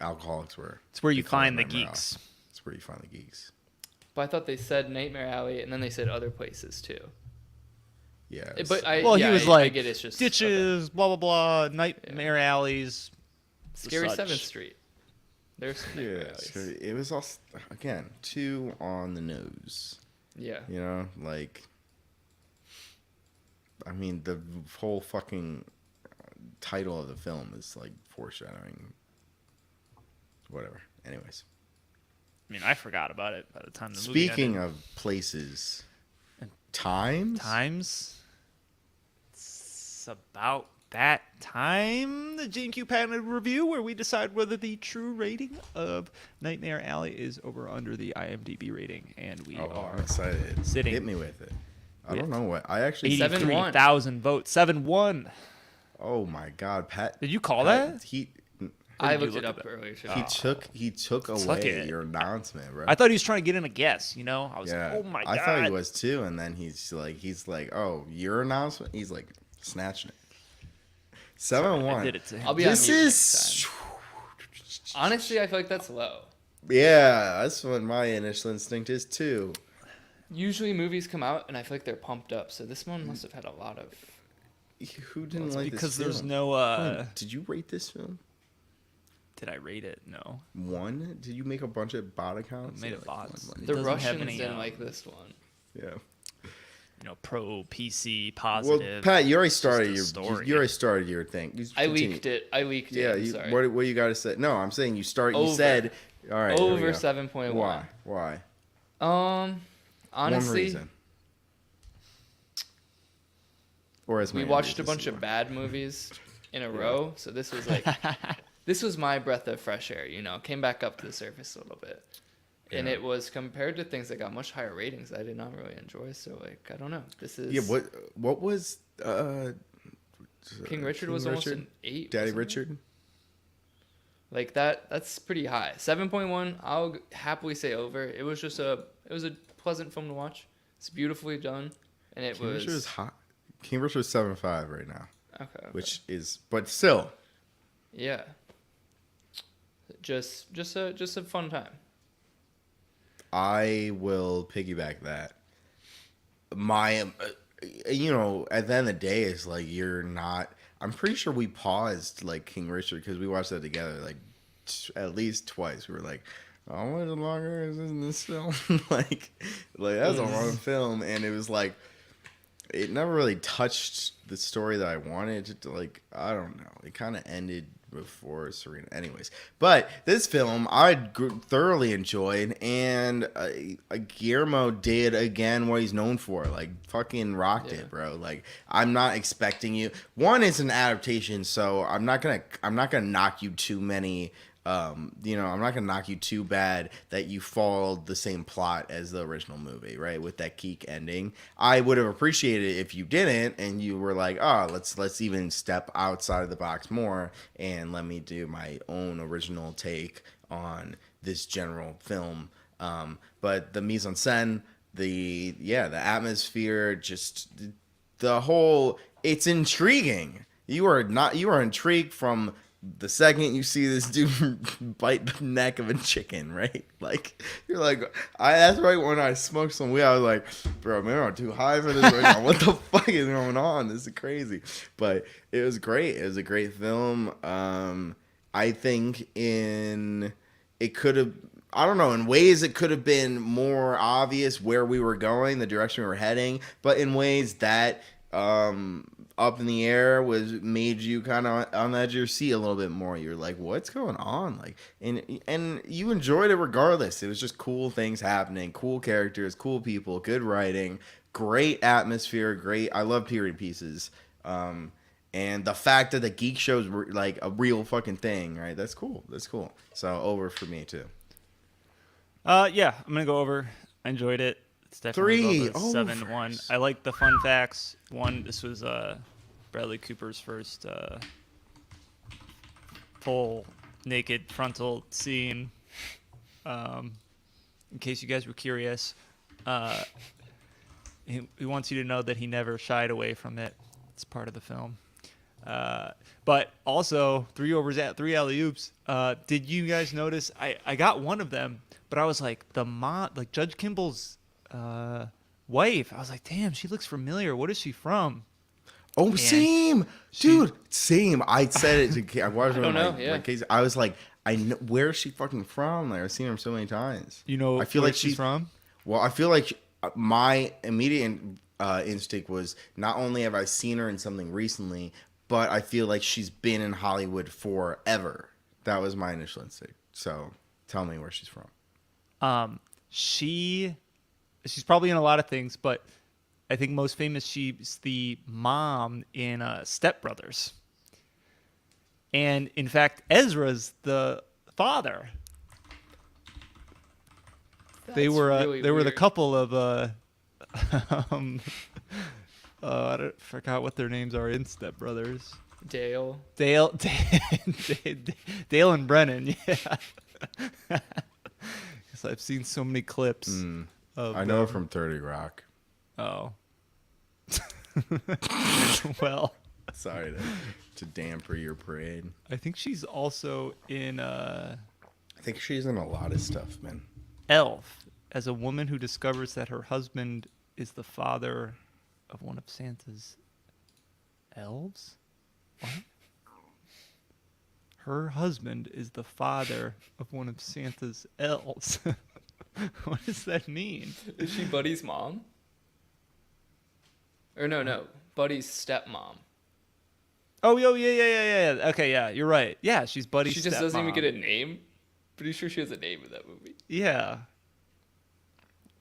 alcoholics were.
It's where you
They call it
find the
Nightmare Alley.
geeks.
It's where you find the geeks.
But I thought they said nightmare alley, and then they said other places too.
Yeah.
But I
Well,
yeah,
he was
I
like
get it's just
ditches, blah blah blah, nightmare alleys.
Scary
such.
7th Street. There's some nightmare
yeah,
alleys.
so it was also, again, too on the nose.
Yeah.
You know, like, I mean, the whole fucking title of the film is like foreshadowing. Whatever. Anyways,
I mean, I forgot about it by the time the
speaking
movie
of places, times.
it's about that time, the GameCube panel review, where we decide whether the true rating of Nightmare Alley is over or under the IMDb rating, and we
Oh,
are
I'm excited.
sitting
Hit me with it. I
with
don't know what I actually.
7-1.
83,000 votes, 7-1.
Oh my God, Pat!
Did you call
Pat,
that?
He
I
did you
looked it
look
up
at that?
earlier. Too.
He took
Suck
away
it.
your announcement, bro.
I thought he was trying to get in a guess. You know, I was
yeah,
like, oh my god.
I thought he was too, and then he's like, oh, your announcement. He's like snatching it. 7-1.
I did it to him.
I'll be on
This
mute
is.
next time. Honestly, I feel like that's low.
Yeah, that's what my initial instinct is too.
Usually movies come out and I feel like they're pumped up, so this one must have had a lot of.
Who didn't like
because
this film?
there's no.
Wait, did you rate this film?
Did I rate it? No.
1? Did you make a bunch of bot accounts?
Made
Yeah,
a bots.
one.
It
The
doesn't have
Russians
any,
didn't like this one.
Yeah.
You know, pro PC
Well,
positive.
Pat, you already
It's just
started
a
your
story.
you already started your thing. You
I
continue.
leaked it.
Yeah,
I'm
you,
sorry.
what you got to say? No, I'm saying you start. You
Over.
said all right. here we
Over
go.
7.1.
Why?
Honestly,
One reason. Or as
we
many
watched a
reasons
bunch
you
of
want.
bad movies in a row, so this was like this was my breath of fresh air, you know. Came back up to the surface a little bit. And
Yeah.
it was compared to things that got much higher ratings I did not really enjoy, so like I don't know. This is
Yeah. What was
King Richard was almost an 8. or
Daddy
something.
Richard.
Like that's pretty high. 7.1, I'll happily say over. It was a pleasant film to watch. It's beautifully done, and it
King
was
Richard is hot. King Richard is 7.5 right now,
okay.
which is but still.
Yeah. Just a fun time.
I will piggyback that. My, you know, at the end of the day, it's like you're not. I'm pretty sure we paused like King Richard because we watched that together like at least twice. We were like, "How much longer is in this film?" like that's a long film, and it was like it never really touched the story that I wanted to. Like I don't know, it kind of ended before Serena. Anyways, but this film I thoroughly enjoyed, and Guillermo did again what he's known for, like fucking rocked it, bro. Like I'm not expecting you. One, it's an adaptation, so I'm not gonna knock you too many. You know, I'm not gonna knock you too bad that you followed the same plot as the original movie, right? With that geek ending, I would have appreciated it if you didn't, and you were like, "Oh, let's even step outside of the box more, and let me do my own original take on this general film." But the mise en scène, the atmosphere, just the whole, it's intriguing. You are intrigued from the second you see this dude bite the neck of a chicken, right? Like you're like, that's right. When I smoked some weed, I was like, bro, maybe I'm too high for this right now. What the fuck is going on? This is crazy. But it was great. It was a great film. I think it could have. I don't know. In ways, it could have been more obvious where we were going, the direction we were heading. But in ways that up in the air made you kind of on the edge of your seat a little bit more. You're like, what's going on? Like, and you enjoyed it regardless. It was just cool things happening, cool characters, cool people, good writing, great atmosphere, great. I love period pieces. And the fact that the geek shows were like a real fucking thing, right? That's cool. So over for me too.
Yeah, I'm gonna go over. I enjoyed it. It's definitely
3. Oh,
7-1. I like the fun facts. One, this was Bradley Cooper's first full naked frontal scene. In case you guys were curious, he wants you to know that he never shied away from it. It's part of the film. But also 3 overs at 3 alley-oops. Did you guys notice? I got one of them, but I was like like Judge Kimball's wife. I was like, damn, she looks familiar. What is she from?
Oh, same, dude, same. I said it to. I watched it on my case. I was like, I know, where is she fucking from? Like I've seen her so many times.
You know,
I feel
where
like
she's from.
Well, I feel like my immediate instinct was not only have I seen her in something recently, but I feel like she's been in Hollywood forever. That was my initial instinct. So tell me where she's from.
She's probably in a lot of things, but I think most famous, she's the mom in Step Brothers. And in fact, Ezra's the father. They were the couple of I forgot what their names are in Step Brothers.
Dale.
Dale and Brennan, yeah. Because I've seen so many clips. Of
I know
them.
her from 30 Rock.
Oh. Well,
Sorry to damper your parade.
I think she's also in
I think she's in a lot of stuff, man.
Elf, as a woman who discovers that her husband is the father of one of Santa's elves. What? Her husband is the father of one of Santa's elves. What does that mean?
Is she Buddy's mom? Or no, Buddy's stepmom.
Oh, yeah. Okay, yeah, you're right. Yeah, she's Buddy's
She just doesn't even
stepmom.
get a name. Pretty sure she has a name in that movie.
Yeah.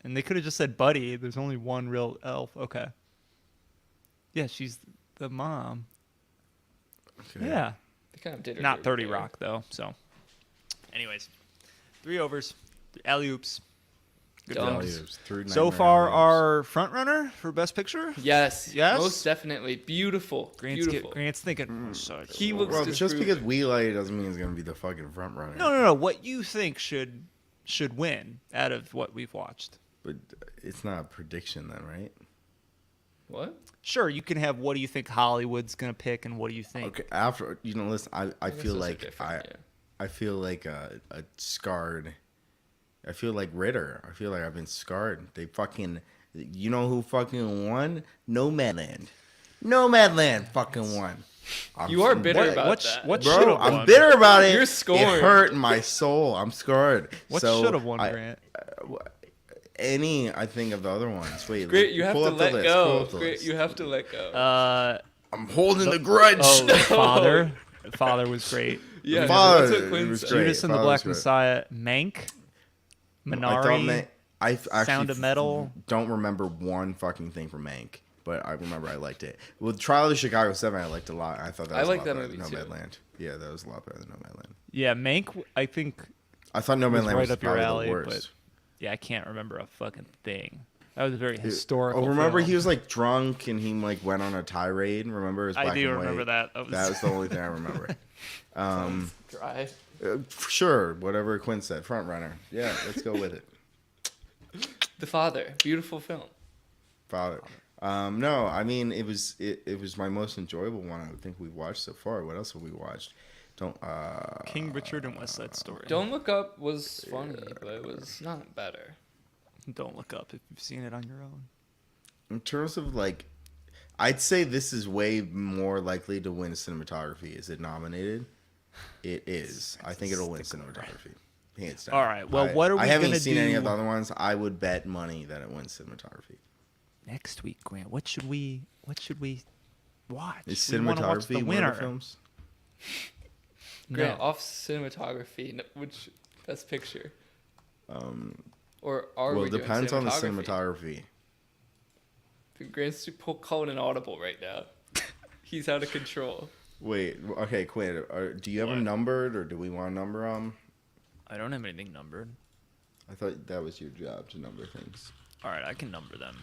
And they could have just said Buddy. There's only one real elf. Okay. Yeah, she's the mom.
Okay.
Yeah.
They kind of did her
Not 30
there.
Rock, though. So, anyways, 3 overs, alley-oops. Good
Dunks.
films.
Through
So
Nightmare
far,
Alley-Oops.
our front runner for Best Picture?
Yes.
Yes?
Most definitely. Beautiful. Beautiful.
Grant's thinking.
He looks
Well, just
disproven.
because we like it doesn't mean it's gonna be the fucking front runner.
No. What you think should win out of what we've watched?
But it's not a prediction then, right?
What?
Sure, you can have what do you think Hollywood's gonna pick and what do you think?
Okay, after listen, I
guess
feel
those are
like
different,
I feel like a scarred. I feel like Ritter. I feel like I've been scarred. They fucking, you know who fucking won? Nomadland. Nomadland fucking won.
You are bitter about that.
What should
Bro,
have won?
I'm bitter about it.
You're scorned.
It hurt my soul. I'm scarred.
What
So
should have won,
I-
Grant?
I think of the other ones. Wait,
Great, you have
pull
to
up the
let
list,
go.
pull up the
Great,
list.
you have to let go.
I'm holding the grudge.
Oh, Father. Father was great.
Yeah,
Father,
that's what
it
Quinn
was
said.
great.
Judas and the
Father
Black
was great.
Messiah. Mank. Minari.
I actually
Sound of Metal.
don't remember one fucking thing from Mank, but I remember I liked it. Well, Trial of Chicago 7 I liked a lot. I thought that
I
was
like
a lot
that
better
movie
than
too.
Nomadland. Yeah, that was a lot better than Nomadland.
Yeah, Mank. I think.
I thought
was
Nomadland
right
was
up your
probably
alley,
the
but
worst.
yeah, I can't remember a fucking thing. That was a very historical.
Oh, remember
film.
he was like drunk and he like went on a tirade. Remember it was black
I do
and
remember
white.
that.
That was the only thing I remember.
Dry.
Sure, whatever Quinn said, front runner. Yeah, let's go with it.
The Father. Beautiful film.
Father. No, I mean it was my most enjoyable one I think we've watched so far. What else have we watched?
King Richard and West Side Story.
Don't Look Up was funny, but it was not better.
Don't look up if you've seen it on your own.
In terms of like, I'd say this is way more likely to win cinematography. Is it nominated? It is. I think it'll win cinematography. Hands down.
All right, well, what are we
I haven't
gonna
seen any
do-
of the other ones. I would bet money that it wins cinematography.
Next week, Grant. What should we watch?
Is
We wanna watch
cinematography
the
one
winner.
of the films?
Grant,
No.
off cinematography, which best picture? Or are
Well,
we
it
doing
depends on the
cinematography?
cinematography.
Grant's calling an audible right now. He's out of control.
Wait, okay, Quinn. Do you have
What?
them numbered, or do we want to number them?
I don't have anything numbered.
I thought that was your job to number things.
All right, I can number them.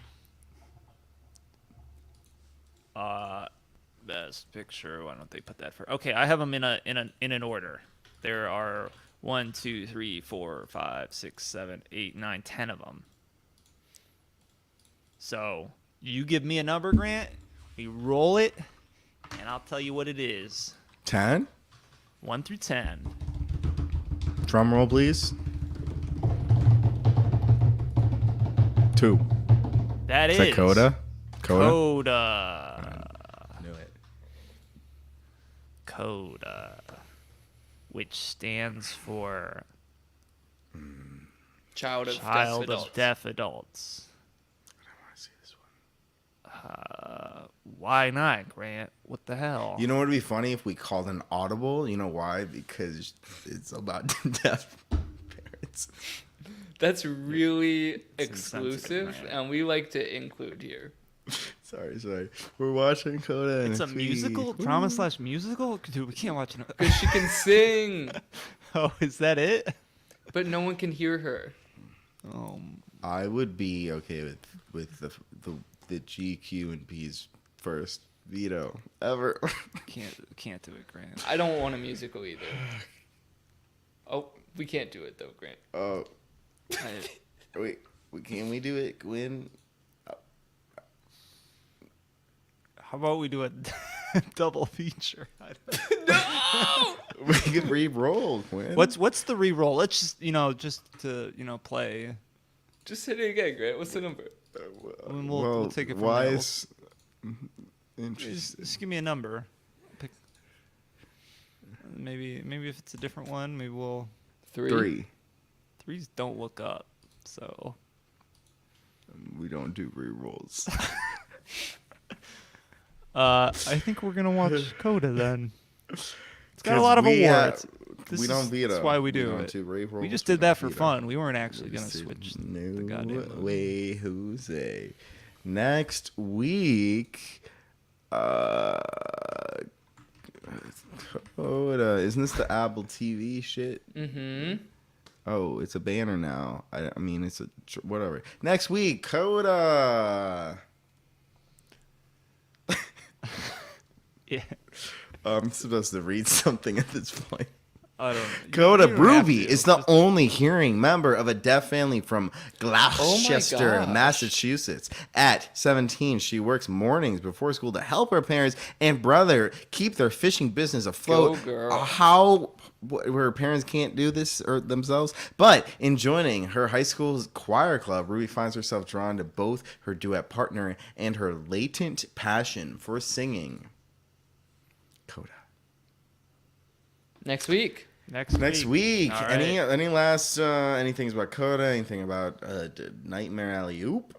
Best picture. Why don't they put that for? Okay, I have them in an order. There are 1, 2, 3, 4, 5, 6, 7, 8, 9, 10 of them. So you give me a number, Grant. We roll it, and I'll tell you what it is.
10?
1 through 10.
Drum roll, please. 2.
That
Is
is
that Coda?
Coda.
Knew it.
Coda, which stands for
Child of
Child
Deaf Adults.
of Deaf Adults.
I want to see this one.
Why not, Grant? What the hell?
You know what would be funny if we called an audible? You know why? Because it's about deaf parents.
That's really
insensitive,
exclusive,
man.
and we like to include here.
Sorry. We're watching Coda. And
It's a musical, drama / musical. Dude, we can't watch it.
Because she can sing,
Oh, is that it?
but no one can hear her.
I would be okay with the GQ and P's first veto ever.
Can't do it, Grant.
I don't want a musical either. Oh, we can't do it though, Grant.
Oh,
I,
wait. Can we do it, Gwen?
how about we do a double feature?
We can re-roll, Gwen.
What's the re-roll? Let's just to play.
Just hit it again, Grant. What's the number?
And we'll take it from
why
there.
is interesting?
Just give me a number. Pick. Maybe if it's a different one, maybe we'll.
3.
Threes don't look up, so.
We don't do re-rolls.
I think we're gonna watch Coda then. It's got a lot of awards.
We don't veto.
That's why we do
don't
it.
do re-rolls,
We just did that for
veto.
fun. We weren't actually
We
gonna
just
switch
did
the goddamn
No
movie.
way, Jose. Next week, Coda. Isn't this the Apple TV shit?
Mm-hmm.
Oh, it's a banner now. I mean, it's a whatever. Next week, Coda.
Yeah,
I'm supposed to read something at this point.
I don't.
Coda
you don't have
Bruvy
to.
is the
Just-
only hearing member of a deaf family from Gloucester,
gosh.
Massachusetts. At 17, she works mornings before school to help her parents and brother keep their fishing business afloat.
Go, girl.
Where her parents can't do this or themselves? But in joining her high school's choir club, Ruby finds herself drawn to both her duet partner and her latent passion for singing. Coda.
Next week.
Next week.
All right.
Any last anything about Coda? Anything about Nightmare Alley Oop?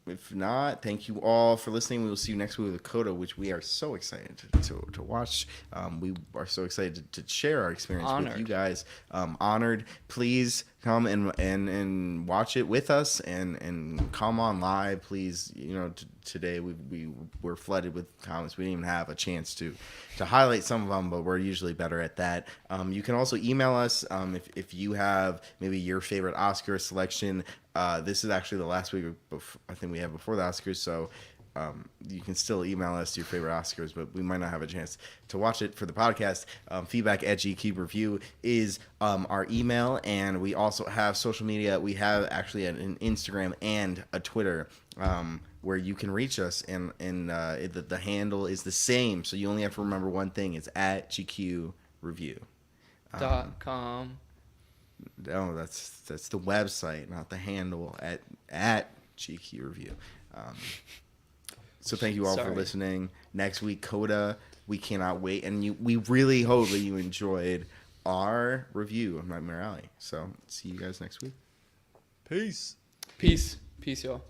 If not, thank you all for listening. We will see you next week with Coda, which we are so excited to watch. We are so excited to share our experience with you guys. Honored. Please come and watch it with us and come on live. Please, today we were flooded with comments. We didn't even have a chance to highlight some of them, but we're usually better at that. You can also email us if you have maybe your favorite Oscar selection. This is actually the last week I think we have before the Oscars, so you can still email us your favorite Oscars, but we might not have a chance to watch it for the podcast. Feedback at GQ Review is our email, and we also have social media. We have actually an Instagram and a Twitter where you can reach us, and the handle is the same, so you only have to remember one thing. It's at GQ Review.
.com.
No, that's the website, not the handle at GQ Review. So thank you all for
Sorry.
listening. Next week, Coda. We cannot wait, and we really hope that you enjoyed our review of Nightmare Alley. So see you guys next week.
Peace.
Peace, y'all.